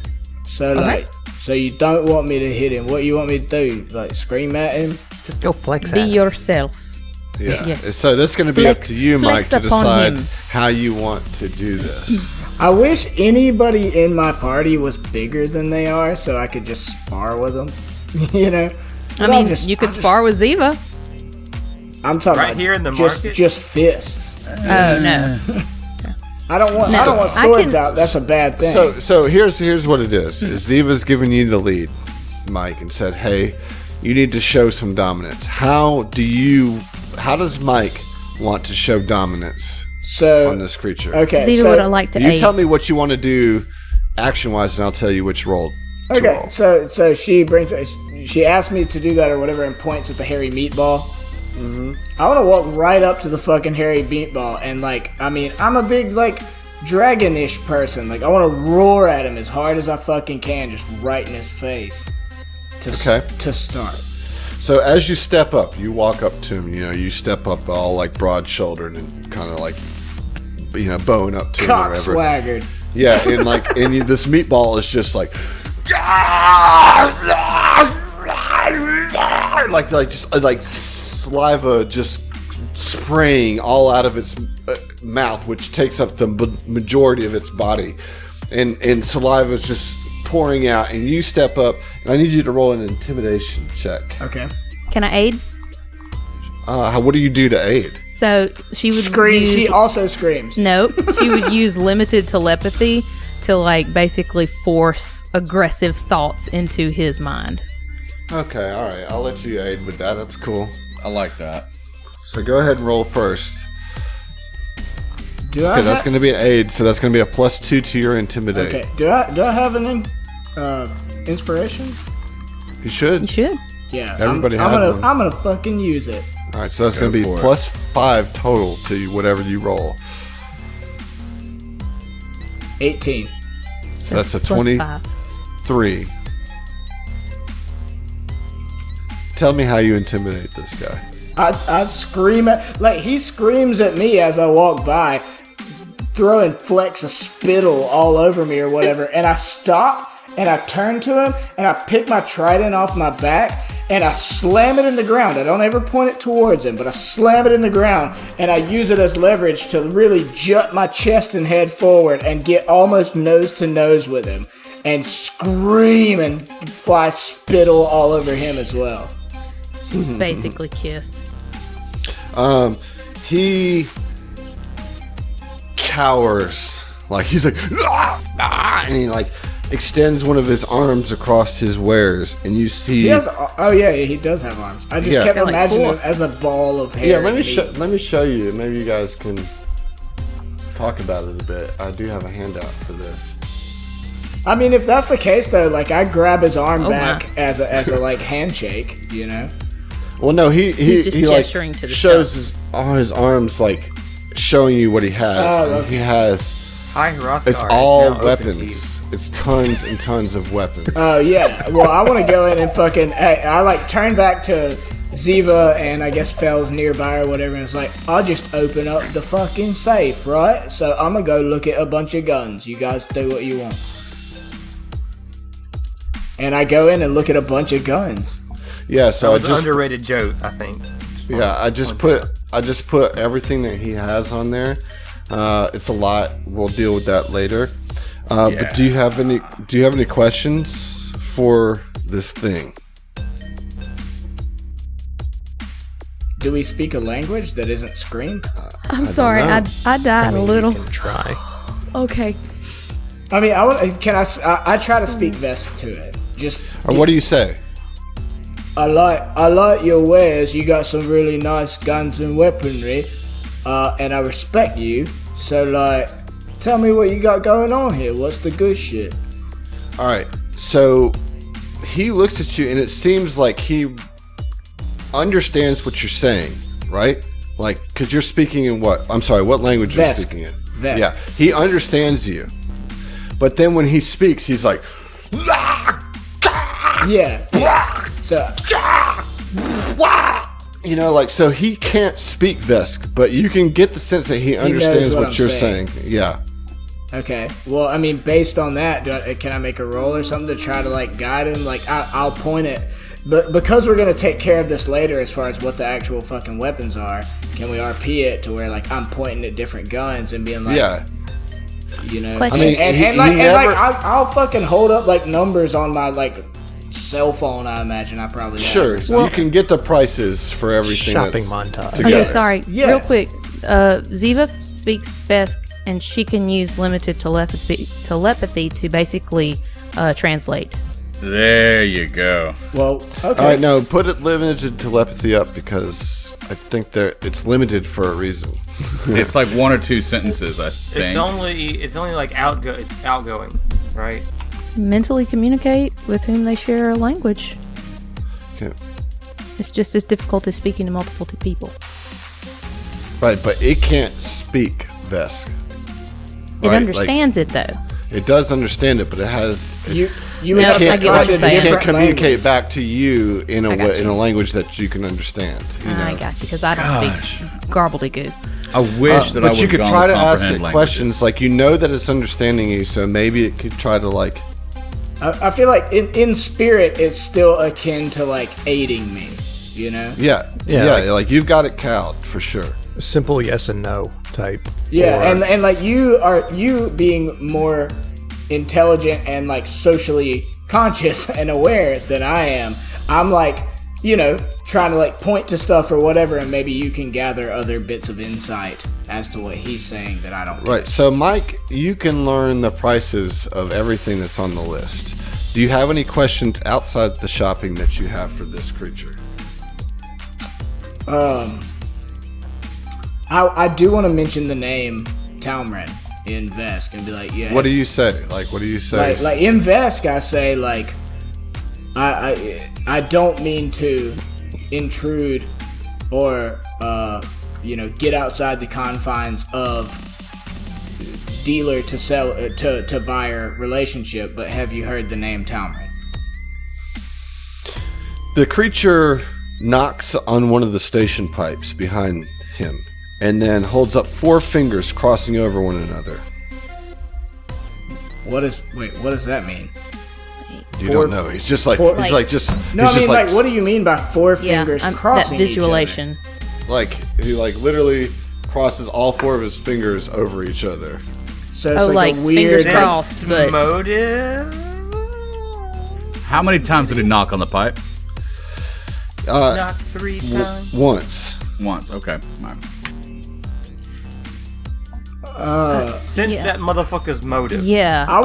So, Okay. so you don't want me to hit him. What you want me to do? Like, scream at him? Just go flex Be at it. yourself. Yeah. Yes. So that's going to be up Flex- to you, Mike, flex to upon decide him. how you want to do this. I wish anybody in my party was bigger than they are so I could just spar with them. You know? I mean, you could spar with Ziva. I'm talking Right about here in the just, market? just fists. Oh, no. I don't want I swords can- out. That's a bad thing. So here's what it is. Ziva's giving you the lead, Mike, and said, "Hey, you need to show some dominance. How does Mike want to show dominance on this creature? Okay. Ziva so, would have liked to You aid. tell me what you want to do action-wise, and I'll tell you which role to Okay, roll. so she asked me to do that or whatever and points at the hairy meatball. I want to walk right up to the fucking hairy meatball and I'm a big dragonish person. Like I want to roar at him as hard as I fucking can, just right in his face. To start. So as you step up, you walk up to him. You know, you step up all like broad-shouldered and kind of like, bowing up to him or Cock whatever. swaggered. Yeah, and this meatball is just like saliva just spraying all out of its mouth, which takes up the majority of its body, and saliva is just pouring out. And you step up, and I need you to roll an intimidation check. Okay. Can I aid? What do you do to aid? So she would Scream. use... She also screams. Nope. She would use limited telepathy to basically force aggressive thoughts into his mind. Okay, all right. I'll let you aid with that. That's cool. I like that. So go ahead and roll first. Do I? Okay, that's going to be an aid, so that's going to be a +2 to your intimidate. Okay. Do I have an inspiration? You should. You should. Yeah. Everybody I'm have gonna, one. I'm gonna fucking use it. All right, so that's going to be for it. +5 total to whatever you roll. 18. So that's a plus 23. 5. Tell me how you intimidate this guy. I scream at he screams at me as I walk by, throwing flecks of spittle all over me or whatever, and I stop and I turn to him and I pick my trident off my back and I slam it in the ground. I don't ever point it towards him, but I slam it in the ground and I use it as leverage to really jut my chest and head forward and get almost nose to nose with him and scream and fly spittle all over him as well. Basically kiss. He cowers. He's like, "Ah!" and he extends one of his arms across his wares, and you see. He has, he does have arms. I just kept They're imagining full. him as a ball of hair. Yeah, let me and let me show you. Maybe you guys can talk about it a bit. I do have a handout for this. I mean, if that's the case, though, I grab his arm Oh, back my. as a handshake, you know. Well, no, he just gesturing to the shows his arms showing you what he has. Oh, And okay. he has Hi, Hrothgar. It's is all now open to weapons. It's tons and tons of weapons. Oh, yeah. Well, I want to go in and fucking... I like turn back to Ziva and I guess Fell's nearby or whatever, and it's like, I'll just open up the fucking safe, right? So I'm gonna go look at a bunch of guns. You guys do what you want. And I go in and look at a bunch of guns. Yeah, so That was I an just underrated joke, I think. I just put everything that he has on there. It's a lot. We'll deal with that later. But do you have any questions for this thing? Do we speak a language that isn't screamed? I'm sorry, know. I died a little. You can try. Okay. I mean, I try to speak Vesk to it. Just. Or what do you say? I like your wares. You got some really nice guns and weaponry, and I respect you. So, like, tell me what you got going on here. What's the good shit? All right. So he looks at you, and it seems like he understands what you're saying, right? Like, because you're speaking in what? I'm sorry, what language are you Vesk. speaking in? Vesk. Yeah, he understands you. But then when he speaks, he's like, Yeah. So, you know, like, so he can't speak Vesk, but you can get the sense that he understands what what I'm you're saying. saying. Yeah. okay. Well, I mean, based on that, can I make a roll or something to try to, like, guide him? Like, I'll point it. But because we're going to take care of this later as far as what the actual fucking weapons are, can we RP it to where, like, I'm pointing at different guns and being like, Yeah. you know? Question. I mean, I'll fucking hold up, like, numbers on my, like, cell phone, I imagine. I probably have Sure. or something. You can get the prices for everything. Shopping that's montage. together. Okay, sorry. Yes. Real quick. Ziva speaks Vesk, and she can use limited telepathy to basically translate. There you go. Well, okay. All right, no, put it limited telepathy up because I think it's limited for a reason. It's like one or two sentences, I think. It's only like outgoing, right? Mentally communicate with whom they share a language. Okay. It's just as difficult as speaking to multiple people. Right, but it can't speak Vesk. It Right, understands it though. It does understand it, but it has. You No, have I to get what find you're a saying. It can't different communicate language. back to you in I got in you. a language that you can understand. You know? I got you because I don't speak gobbledygook. I wish that I But would you could gone try with to ask comprehend it languages. questions like you know that it's understanding you, so maybe it could try to like. I feel like in spirit, it's still akin to, like, aiding me, you know? Yeah, like you've got it cowed for sure. Simple yes and no type. Yeah, Or- and like you being more intelligent and, like, socially conscious and aware than I am, I'm like, you know, trying to, like, point to stuff or whatever, and maybe you can gather other bits of insight as to what he's saying that I don't. Right. So, Mike, you can learn the prices of everything that's on the list. Do you have any questions outside the shopping that you have for this creature? I do want to mention the name Talmren in Vesk and be like, yeah. What do you say? Like, what do you say? Like in Vesk, I say, like, I don't mean to intrude or you know, get outside the confines of dealer to sell to buyer relationship, but have you heard the name Talmren? The creature knocks on one of the station pipes behind him and then holds up 4 fingers crossing over one another. What does that mean? You don't know. He's just like, four- he's like- like just, No, he's I mean, just like, what do you mean by 4 fingers that crossing each other? visualization. like, he like literally crosses all 4 of his fingers over each other. So it's Oh, like like a weird. fingers crossed, but Motive? How many times did he knock on the pipe? Not 3 times. Once. Once. Okay. All right. Since Yeah. that motherfucker's motive. yeah. I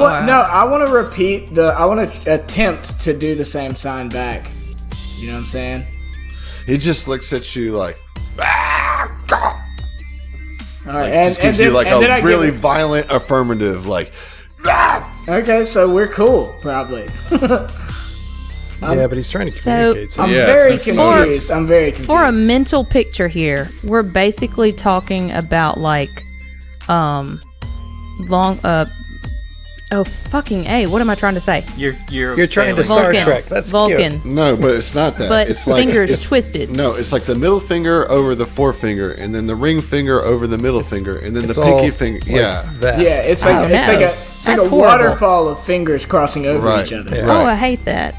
want to repeat I want to attempt to do the same sign back. You know what I'm saying? He just looks at you like, All right, like and just gives then, you like and then I a give really it- violent affirmative, like, Okay, so we're cool, probably. Yeah, but he's trying to So- communicate something. Yeah, I'm since- very confused. For a mental picture here, we're basically talking about like long. Oh fucking A! What am I trying to say? You're trying to failing. Star Trek. That's Vulcan. cute. No, but it's not that. But it's fingers twisted. No, it's like the middle finger over the forefinger, and then the ring finger over the middle finger, and then the It's pinky all finger. like Yeah. that. Yeah, it's like Oh, it's no. like a That's horrible. waterfall of fingers crossing over Right. each other. Yeah. Oh, Right. I hate that.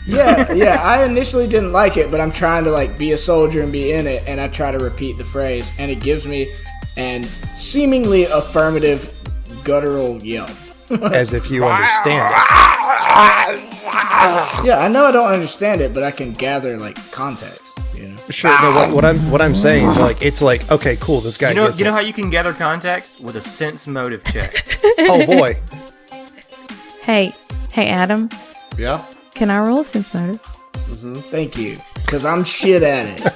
Yeah. I initially didn't like it, but I'm trying to like be a soldier and be in it, and I try to repeat the phrase, and it gives me an seemingly affirmative guttural yelp. As if you understand it. Yeah, I know I don't understand it, but I can gather like context. You know. Sure. No, what I'm saying is like it's like okay, cool. This guy. You know gets how you can gather context with a sense motive check. Oh boy. Hey, Adam. Yeah. Can I roll a sense motive? Thank you, because I'm shit at it.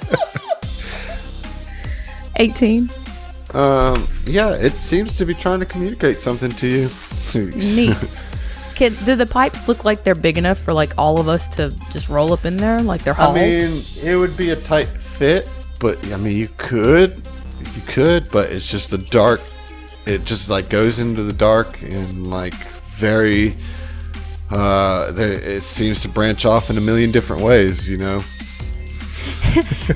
18. Yeah, it seems to be trying to communicate something to you. Neat. Do the pipes look like they're big enough for like all of us to just roll up in there, like they're I halls? mean, it would be a tight fit, but I mean, you could, but it's just the dark. It just like goes into the dark and like very. It seems to branch off in a million different ways, you know.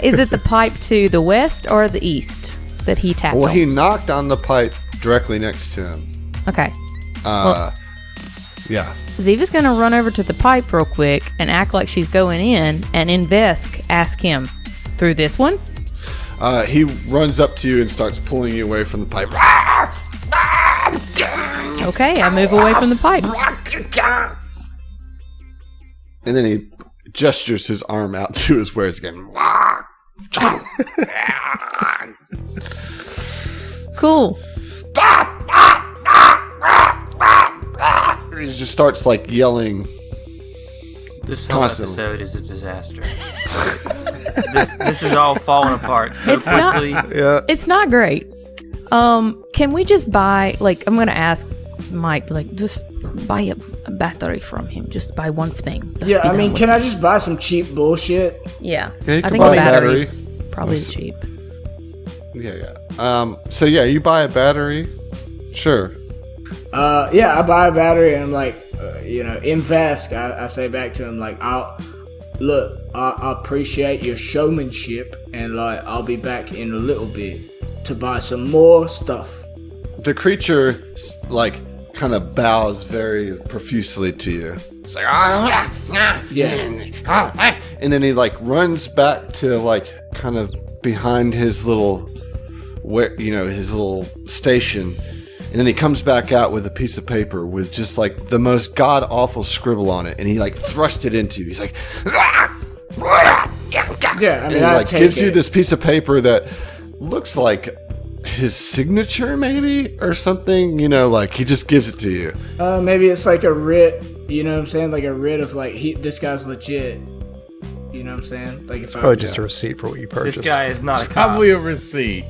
Is it the pipe to the west or the east that he tapped Well, on? he knocked on the pipe directly next to him. Okay. Yeah. Ziva's gonna run over to the pipe real quick and act like she's going in, and in Vesk ask him through this one. He runs up to you and starts pulling you away from the pipe. Okay, I move away from the pipe. And then he gestures his arm out to his wares again. Cool. He just starts like yelling. This whole Constantly. episode is a disaster. this is all falling apart so It's not- quickly. Yeah. It's not great. Can we just buy, like, I'm gonna ask Mike, like, just buy a battery from him. Just buy one thing. Let's Yeah, be I done mean, with can it. I just buy some cheap bullshit? Yeah. Yeah, you I can think buy a a battery. battery's probably cheap. Yeah. So yeah, you buy a battery. Sure. Yeah, I buy a battery and I'm like, in Vesk, I say back to him like, I appreciate your showmanship, and like I'll be back in a little bit to buy some more stuff. The creature like kind of bows very profusely to you. It's like, Yeah. and then he like runs back to like kind of behind his little, his little station. And then he comes back out with a piece of paper with just like the most god awful scribble on it, and he like thrust it into you. He's like, Yeah, I and mean, he I like take gives you it. this piece of paper that looks like his signature, maybe, or something. Like he just gives it to you. Maybe it's like a writ. You know what I'm saying? Like a writ of like, this guy's legit. You know what I'm saying? Like if Probably just a receipt for what you This purchased. guy is not a cop. Probably a receipt.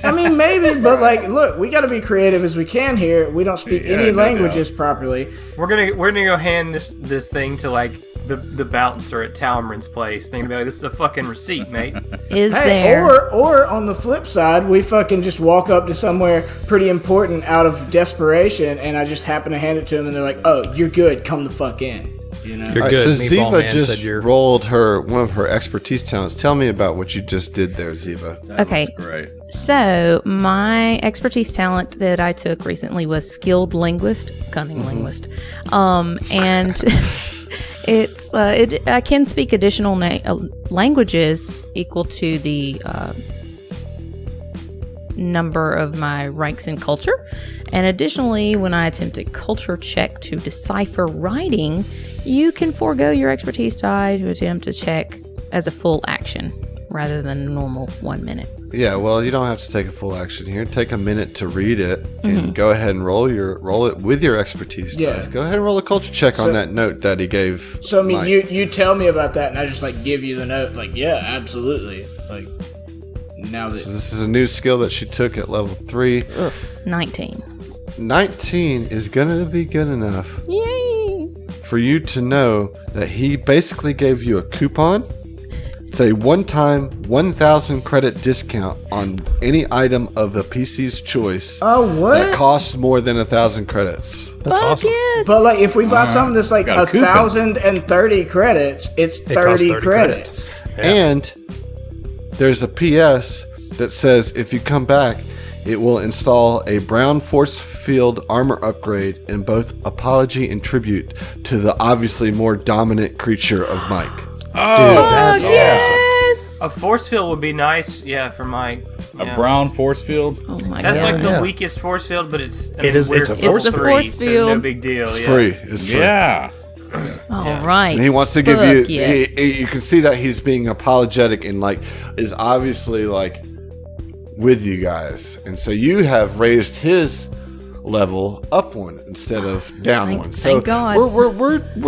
I mean, maybe, but like, look, we got to be creative as we can here. We don't speak Yeah, any no languages properly. We're gonna go hand this thing to like the bouncer at Talmarin's place. Think about it, this is a fucking receipt, mate. Is Hey, there? or on the flip side, we fucking just walk up to somewhere pretty important out of desperation, and I just happen to hand it to them, and they're like, "Oh, you're good. Come the fuck in." You know. You're All right, good. so Meatball Ziva Man just said you're. rolled one of her expertise talents. Tell me about what you just did there, Ziva. That Okay. looks great. So my expertise talent that I took recently was skilled linguist, cunning linguist, and it's I can speak additional languages equal to the number of my ranks in culture. And additionally, when I attempt a culture check to decipher writing, you can forego your expertise die to attempt a check as a full action rather than a normal 1 minute. Yeah, well, you don't have to take a full action here. Take a minute to read it, and go ahead and roll it with your expertise Yeah. dice. Go ahead and roll a culture check on that note that he gave. So I mean, Mike. you tell me about that, and I just like give you the note. Like, yeah, absolutely. Like, now that So this is a new skill that she took at level 3. 19. 19 is gonna be good enough Yay! for you to know that he basically gave you a coupon It's a one-time 1,000 credit discount on any item of the PC's choice that costs more than 1,000 credits. That's awesome. Yes. But like, if we buy something that's like Got a coupon. 1,030 credits, it's 30 credits. Yeah. And there's a PS that says if you come back, it will install a brown force field armor upgrade in both apology and tribute to the obviously more dominant creature of Mike. Dude, that's awesome. Yes. A force field would be nice, yeah, for Mike. A Yeah. brown force field. Oh my That's god. like the Yeah. weakest force field, but it's It's a force It's a force so field. no big deal. It's Yeah. free. It's free. Yeah. All right. And he wants to give Fuck you. yes. You can see that he's being apologetic and like is obviously like with you guys, and so you have raised his level up one instead of down Thank- one. So thank God. we're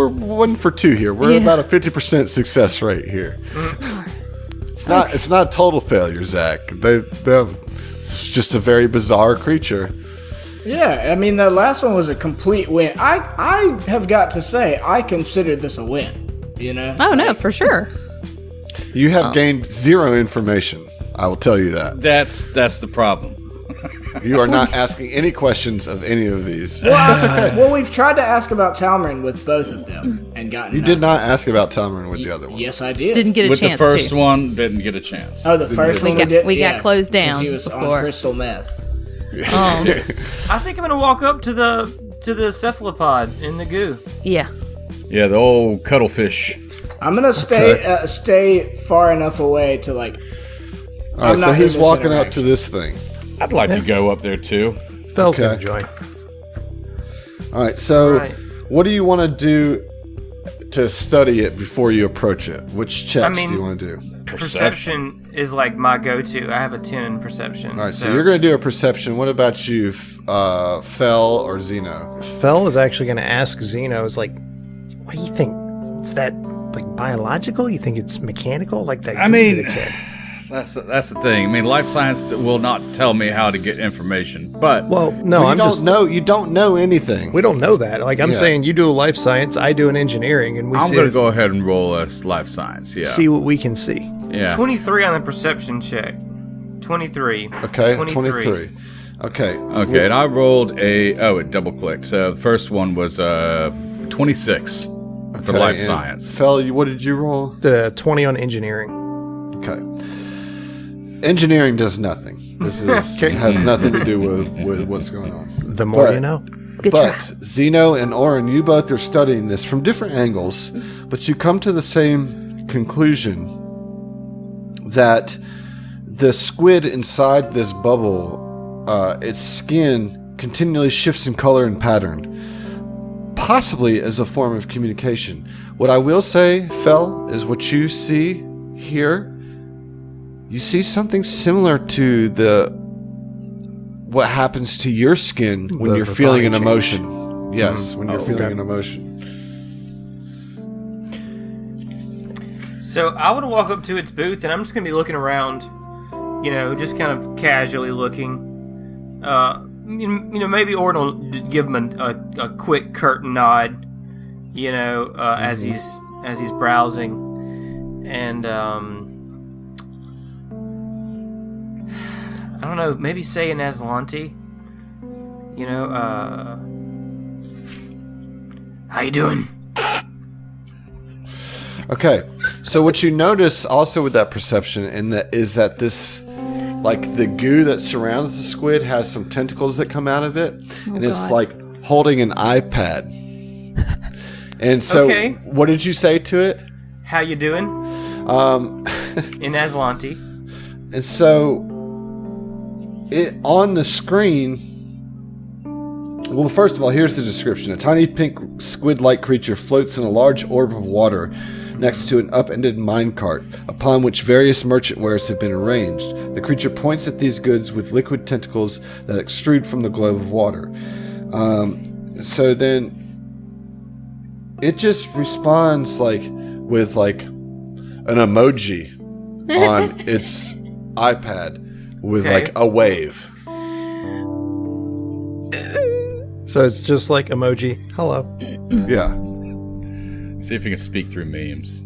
1 for 2 here. We're Yeah. about a 50% success rate here. It's not a total failure, Zach. It's just a very bizarre creature. Yeah, I mean, the last one was a complete win. I have got to say, I considered this a win. You know? Oh no, for sure. You have gained 0 information. I will tell you that. That's the problem. You are not asking any questions of any of these. Well, we've tried to ask about Talmarin with both of them and gotten. You did not ask about Talmarin with the other one. Yes, I did. Didn't get a With the chance first to. one, didn't get a chance. Oh, the first We one got- did. we got closed 'cause down He was before. on crystal meth. Oh, I think I'm gonna walk up to the cephalopod in the goo. yeah. Yeah, the old cuttlefish. I'm gonna stay far enough away to like. All right, I'm so not who's in this walking up interaction. to this thing? I'd like to go up there too. Fell's Okay. gonna join. All right, so Right. what do you want to do to study it before you approach it? Which checks mean- do you want to do? Perception is like my go-to. I have a 10 in perception. All right, so you're going to do a perception. What about you, Fell or Zeno? Fell is actually gonna ask Zeno, is like, what do you think? Is that like biological? You think it's mechanical? Like that? I mean- its head? That's the thing. I mean, life science will not tell me how to get information, but Well, no, I'm just. You don't know anything. We don't know that. Like I'm Yeah. saying, you do a life science, I do an engineering, and we I'm see, going to go ahead and roll a life science. Yeah. see what we can see. Yeah. 23 on the perception check. 23. Okay, 23. Okay. Okay, and I rolled it double clicked. So the first one was 26 for life and science. Fell, what did you roll? Did a 20 on engineering. Okay. Engineering does nothing. This has nothing to do with what's going on. The more But- you know. Good But try. Zeno and Oren, you both are studying this from different angles, but you come to the same conclusion that the squid inside this bubble, its skin continually shifts in color and pattern, possibly as a form of communication. What I will say, Fel, is what you see here. You see something similar to what happens to your skin when The you're feeling an body emotion. Yes, when you're feeling okay. an emotion. So I want to walk up to its booth, and I'm just going to be looking around, just kind of casually looking. Maybe Orton will give him a quick curt nod, as he's browsing, and I don't know, maybe say in Aslanti, how you doing? Okay, so what you notice also with that perception is that this, like the goo that surrounds the squid has some tentacles that come out of it, and it's God. like holding an iPad. And so, Okay. what did you say to it? How you doing? In Aslanti. And so, it on the screen. Well, first of all, here's the description. A tiny pink squid-like creature floats in a large orb of water next to an upended minecart, upon which various merchant wares have been arranged. The creature points at these goods with liquid tentacles that extrude from the globe of water. So then, it just responds with an emoji on its iPad with Okay. a wave. So it's just like emoji. Hello. Yeah. See if you can speak through memes.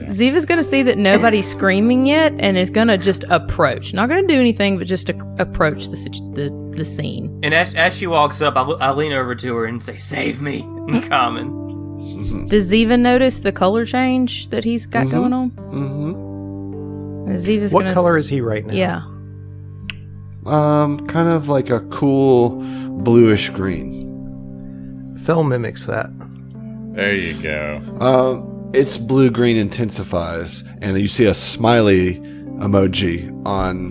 Ziva's gonna see that nobody's screaming yet, and is gonna just approach. Not gonna do anything, but just approach the scene. And as she walks up, I lean over to her and say, "Save me," in common. Does Ziva notice the color change that he's got going on? Mm-hmm. Ziva's What gonna color is he right now? Yeah. Kind of like a cool bluish green. Phil mimics that. There you go. It's blue-green intensifies, and you see a smiley emoji on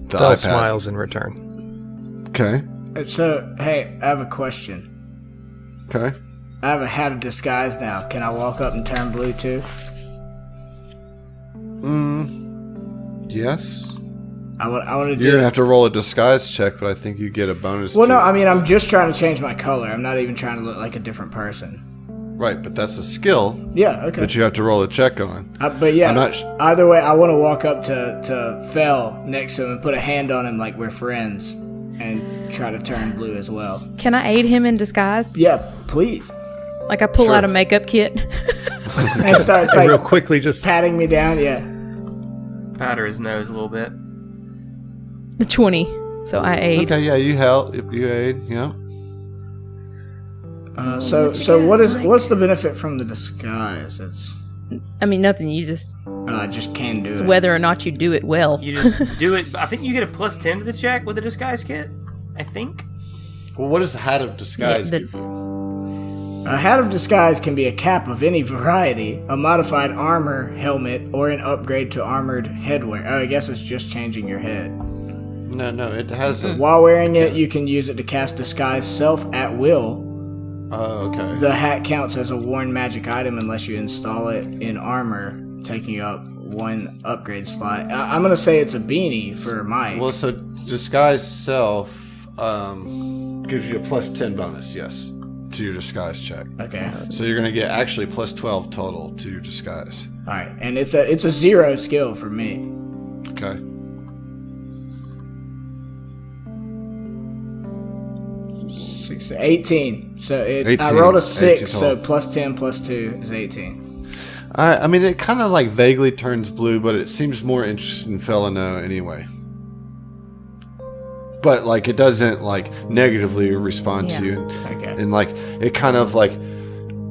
the Phil iPad. smiles in return. Okay. So, hey, I have a question. Okay. I have a hat of disguise now. Can I walk up and turn blue too? Yes. I want to do. You're gonna have to roll a disguise check, but I think you get a bonus. Well, to no, it. I mean, I'm just trying to change my color. I'm not even trying to look like a different person. Right, but that's a skill Yeah, okay. that you have to roll a check on. But yeah, I'm not either way, I want to walk up to Fel next to him and put a hand on him like we're friends and try to turn blue as well. Can I aid him in disguise? Yeah, please. Like I pull out a makeup kit. And starts And like real quickly, just patting me down. Yeah. Powder his nose a little bit. The 20. So I aid. Okay, yeah, you help. You aid, yeah. So what's the benefit from the disguise? It's I mean, nothing. You just I just can do it's it. whether or not you do it well. You just do it. I think you get a +10 to the check with a disguise kit. I think. Well, what does the hat of disguise Yeah, give you? A hat of disguise can be a cap of any variety, a modified armor helmet, or an upgrade to armored headwear. Oh, I guess it's just changing your head. No, it has a... While wearing it, you can use it to cast disguise self at will. Oh, okay. The hat counts as a worn magic item unless you install it in armor, taking up one upgrade slot. I'm going to say it's a beanie for Mike. Well, so disguise self gives you a +10 bonus, yes, to your disguise check. Okay. So you're going to get actually +12 total to your disguise. All right. And it's a 0 skill for me. Okay. Six, 18. So I 18. rolled a 6, so total. +10 +2 is 18. I mean, it kind of like vaguely turns blue, but it seems more interested in Felino anyway. But like, it doesn't like negatively respond to you, Okay. and like it kind of like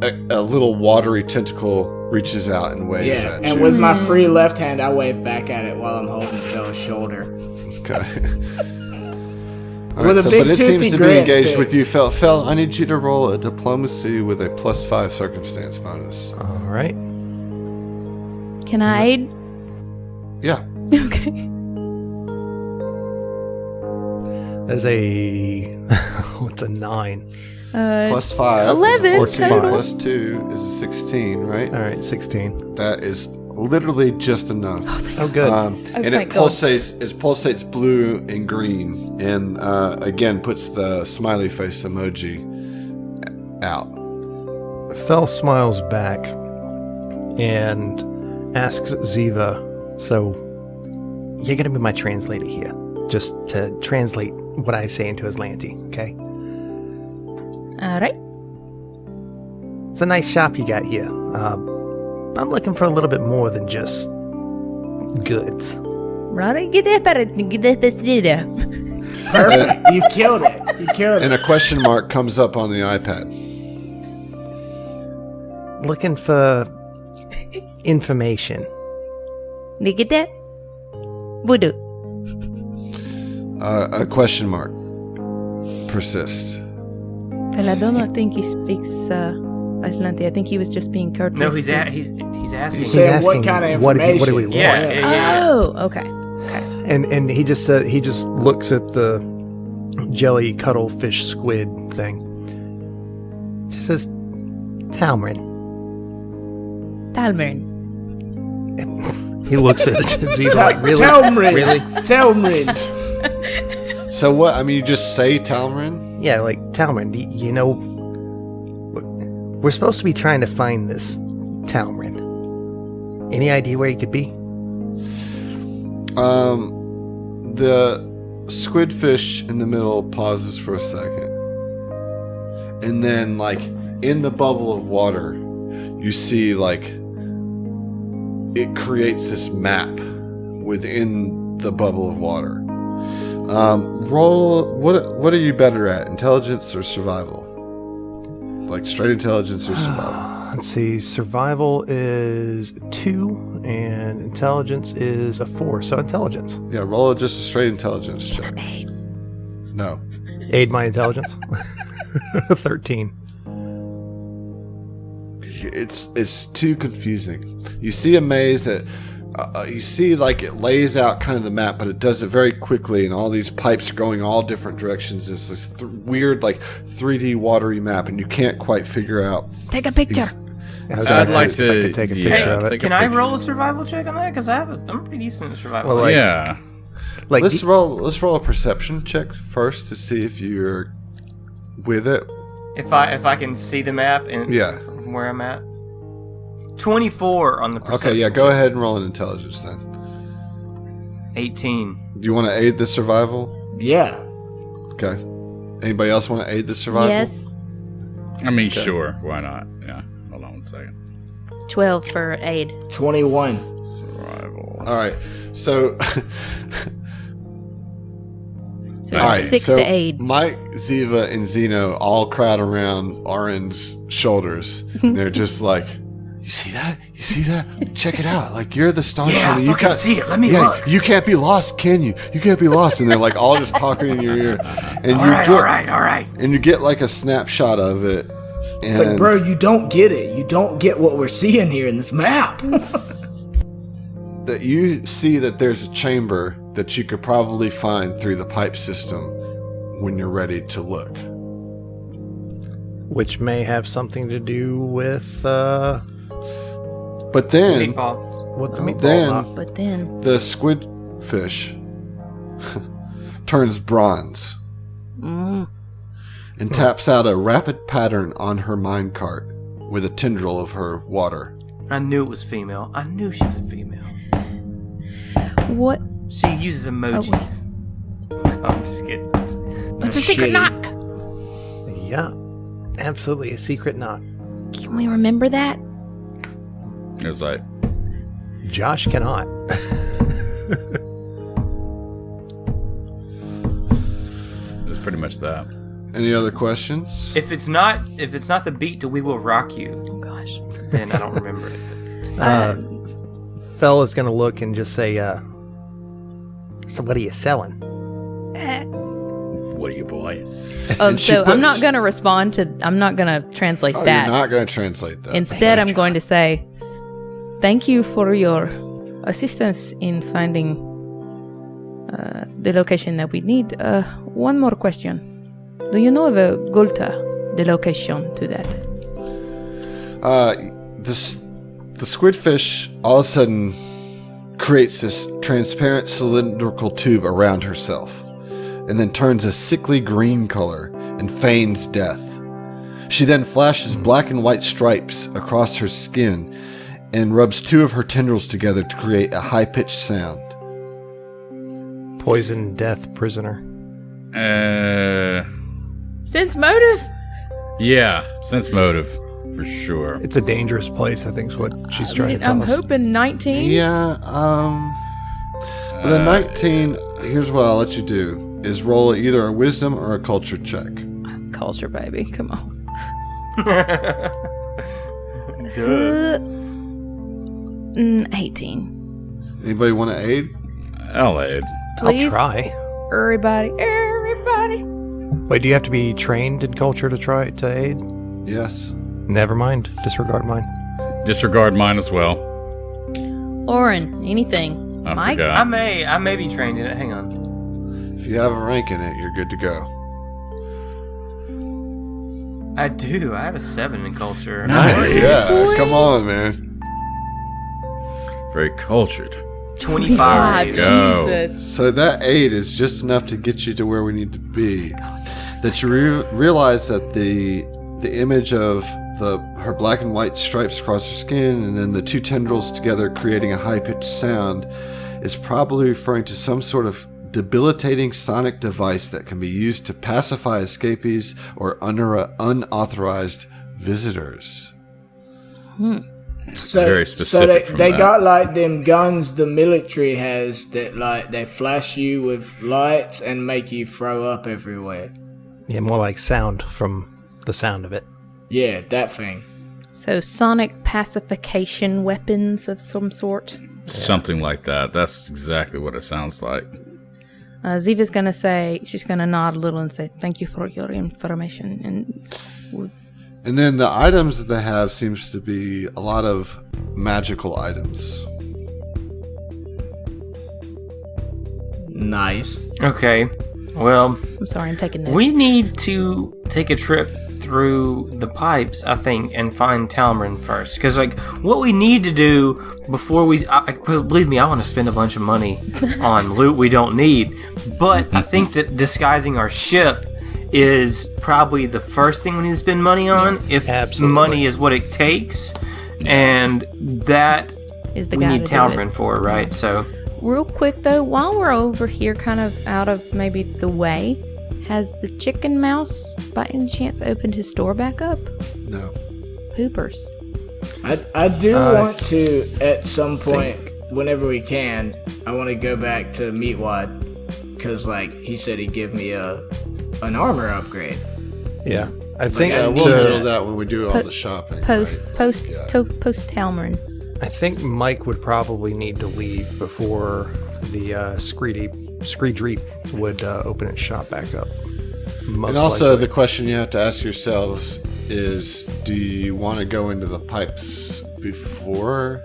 a little watery tentacle reaches out and waves Yeah, at and you. with my free left hand, I wave back at it while I'm holding Phil's shoulder. Okay. All With right, a so, big but it seems toothy to be grin, engaged too. with you, Fel. I need you to roll a diplomacy with a +5 circumstance bonus. all right. Can I aid? Yeah. Okay. There's a what's a 9? +5. 11 is a 14, total. +2 is a 16, right? All right, 16. That is literally just enough. Oh, good. And it thank God. pulsates blue and green, and again puts the smiley face emoji out. Fel smiles back and asks Ziva, "So you're gonna be my translator here, just to translate what I say into Aslanti, okay? All right. It's a nice shop you got here. I'm looking for a little bit more than just goods." Perfect. You've killed it. You killed And it. a question mark comes up on the iPad. Looking for information. Voodoo. A question mark persists. Well, I do not think he speaks Icelandic. I think he was just being courteous. No, he's to- he's asking. He's saying what kind of what information. do we want? Yeah. Oh, okay. And he just looks at the jelly cuttlefish squid thing. Just says Talmarin. Talmarin. He looks at Ziva like, really? Talmarin. Really? Talmarin. So what? I mean, you just say Talmarin? Yeah, like, Talmarin, you know, we're supposed to be trying to find this Talmarin. Any idea where he could be? The squidfish in the middle pauses for a second. And then, like, in the bubble of water, you see, like, it creates this map within the bubble of water. Roll. What are you better at, intelligence or survival? Like straight intelligence or survival? Let's see. Survival is 2, and intelligence is a 4. So intelligence. Yeah, roll just a straight intelligence check. No. Aid my intelligence. 13. It's too confusing. You see a maze that you see like it lays out kind of the map, but it does it very quickly, and all these pipes going all different directions. It's this weird like 3D watery map, and you can't quite figure out. Take a picture. I'd like to take a picture of it. Can I roll a survival check on that? Because I'm pretty decent at survival. Well, like- Yeah. Like Let's roll a perception check first to see if you're with it. if I can see the map and Yeah. from where I'm at. 24 on the perception. Okay, yeah, go ahead and roll an intelligence then. 18. Do you want to aid the survival? Yeah. Okay. Anybody else want to aid the survival? Yes. I mean, sure. Why not? Yeah. Hold on one second. 12 for aid. 21. Survival. All right. So, So all right. 6 so to aid. Mike, Ziva, and Zeno all crowd around Arin's shoulders. And they're just like, "You see that? You see that? Check it out! Like you're the staunch Yeah, one. I You fucking can't see it. Let me yeah, look." You can't be lost, can you? You can't be lost." And they're like all just talking in your ear. And All right. And you get like a snapshot of it. And It's like, bro, you don't get it. You don't get what we're seeing here in this map. that you see that there's a chamber that you could probably find through the pipe system when you're ready to look. which may have something to do with But then Meatball. what the meatball. then- But then, the squid fish turns bronze and taps out a rapid pattern on her minecart with a tendril of her water. I knew it was female. I knew she was a female. what? She uses emojis. I'm just kidding. What's the secret shitty. knock? Yeah, absolutely a secret knock. Can we remember that? It was like, Josh cannot. it was pretty much that. Any other questions? If it's not the beat to "We Will Rock You," Oh gosh. then I don't remember it. Fella's gonna look and just say, "So what are you selling?" What are you, boy? And she So I'm not puts- going to respond to. I'm not going to translate Oh, that. you're not going to translate that. Instead, I'm going to say, "Thank you for your assistance in finding the location that we need." One more question: do you know of a Gulta, the location to that? The squidfish all of a sudden creates this transparent cylindrical tube around herself and then turns a sickly green color and feigns death. She then flashes black and white stripes across her skin and rubs two of her tendrils together to create a high-pitched sound. Poison death prisoner. Sense motive. Yeah, sense motive for sure. It's a dangerous place, I think is what she's trying to tell I'm us. hoping 19. Yeah, with a 19, here's what I'll let you do, is roll either a wisdom or a culture check. Culture, baby. Come on. 18. Anybody want to aid? I'll aid. Please. I'll try. Everybody. Wait, do you have to be trained in culture to try to aid? Yes. Never mind. Disregard mine. Disregard mine as well. Oren, anything. I Mike? forgot. I may be trained in it. Hang on. If you have a rank in it, you're good to go. I do. I have a 7 in culture. Nice. Yeah. Come on, man. Very cultured. 25. Go. Jesus. So that 8 is just enough to get you to where we need to be. That you realize that the image of her black and white stripes across her skin and then the two tendrils together creating a high-pitched sound is probably referring to some sort of debilitating sonic device that can be used to pacify escapees or unauthorized visitors. very specific. So they got like them guns the military has that like they flash you with lights and make you throw up everywhere. Yeah, more like sound from the sound of it. Yeah, that thing. So sonic pacification weapons of some sort. Something like that. That's exactly what it sounds like. Ziva's gonna say, she's gonna nod a little and say, "Thank you for your information." And then the items that they have seems to be a lot of magical items. Nice. Okay. Well, I'm sorry, I'm taking notes. we need to take a trip through the pipes, I think, and find Talmarin first. Because, like, what we need to do before believe me, I want to spend a bunch of money on loot we don't need. But I think that disguising our ship is probably the first thing we need to spend money on, if Absolutely. money is what it takes. And that Is the we guy need to do Talmarin it. for, right? So, Real quick though, while we're over here, kind of out of maybe the way, has the chicken mouse by any chance opened his store back up? No. Poopers. I do want to, at some point, whenever we can, I want to go back to Meatwad, because, like, he said he'd give me an armor upgrade. Yeah. I think Yeah, we'll handle that when we do all the shopping. Post Yeah. Talmarin. I think Mike would probably need to leave before the Screed would open its shop back up. Most And also, likely. the question you have to ask yourselves is, do you want to go into the pipes before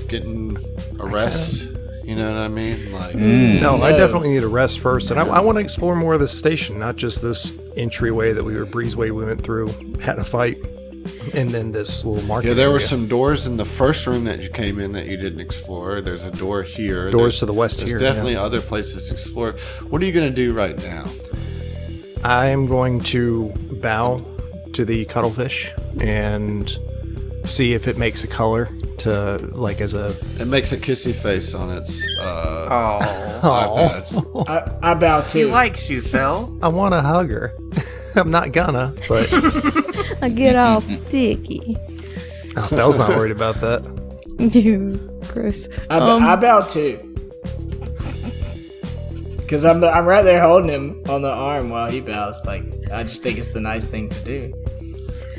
getting a rest? You know what I mean? Like, No, I definitely need a rest first, and I want to explore more of this station, not just this entryway that breezeway we went through, had a fight, and then this little market. yeah, there were area. some doors in the first room that you came in that you didn't explore. There's a door here. Doors to the west There's here, definitely yeah. other places to explore. What are you going to do right now? I'm going to bow to the cuttlefish and see if it makes a color to, like, as a... It makes a kissy face on its oh, iPad. I bow he too. likes you, Phil. I want to hug her. I'm not gonna, but I get all sticky. Belle's not worried about that. Dude, gross. I bow too. Because I'm right there holding him on the arm while he bows. Like, I just think it's the nice thing to do.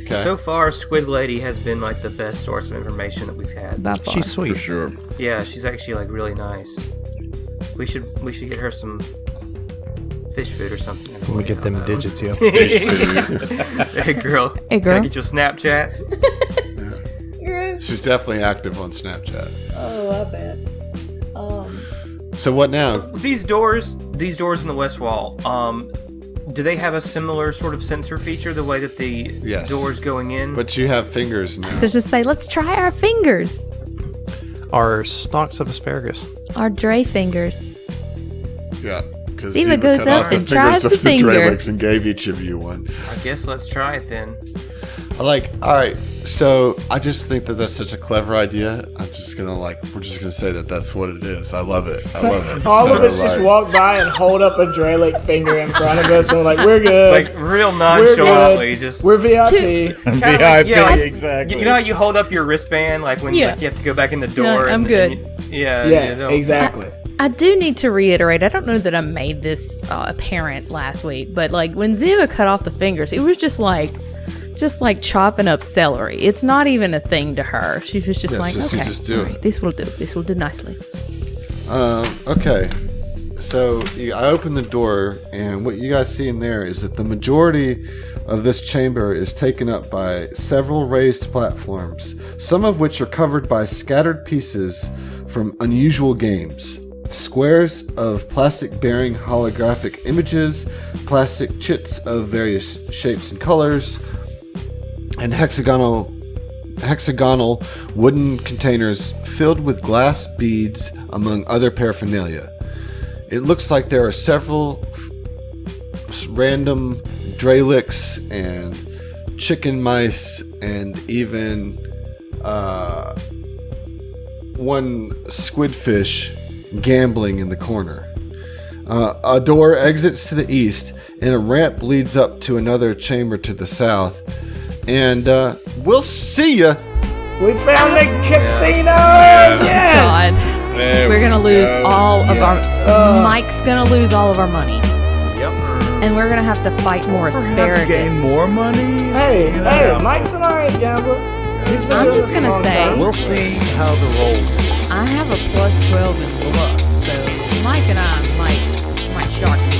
Okay. So far, Squid Lady has been like the best source of information that we've had. By far. She's sweet. For sure. Yeah, she's actually like really nice. We should get her some fish food or something. When we get them digits, yeah. Hey girl. Hey, Can girl. I get your Snapchat? She's definitely active on Snapchat. Oh, I bet. So what now? These doors in the west wall. Do they have a similar sort of sensor feature the way that the Yes. doors going in? But you have fingers now. So just say, let's try our fingers. Our stalks of asparagus. Our Dre fingers. Yeah. Because Ziva goes cut up off and the tries fingers of the the finger. Drelix and gave each of you one. I guess let's try it then. All right, so I just think that that's such a clever idea. we're just gonna say that that's what it is. I love it. All of So, us just like, walk by and hold up a Drelic finger in front of us and we're like, we're good. Like real we're nonchalantly, good. just We're VIP. kinda VIP, yeah, like, exactly. You know how you hold up your wristband like when Yeah. like, you have to go back in the door. No, I'm good. Yeah, Yeah, you don't- exactly. I do need to reiterate, I don't know that I made this apparent last week, but like when Ziva cut off the fingers, it was just like chopping up celery. It's not even a thing to her. She was just Yeah, like, you okay, just do all it. right, this will do. This will do nicely. Okay, so I open the door, and what you guys see in there is that the majority of this chamber is taken up by several raised platforms, some of which are covered by scattered pieces from unusual games. Squares of plastic bearing holographic images, plastic chits of various shapes and colors, and hexagonal wooden containers filled with glass beads, among other paraphernalia. It looks like there are several random Drelix and chicken mice and even one squidfish gambling in the corner. A door exits to the east, and a ramp leads up to another chamber to the south. And we'll see ya We found the casino! Yes! God. There We're gonna we lose go. all of our. Mike's gonna lose all of our money, Yep. and we're gonna have to fight more asparagus. Gain more money. Hey, Mike's an alright gambler. He's been I'm doing just this a gonna long say- time. We'll see how the rolls go. I have a +12 in bluff, so Mike and I might shark this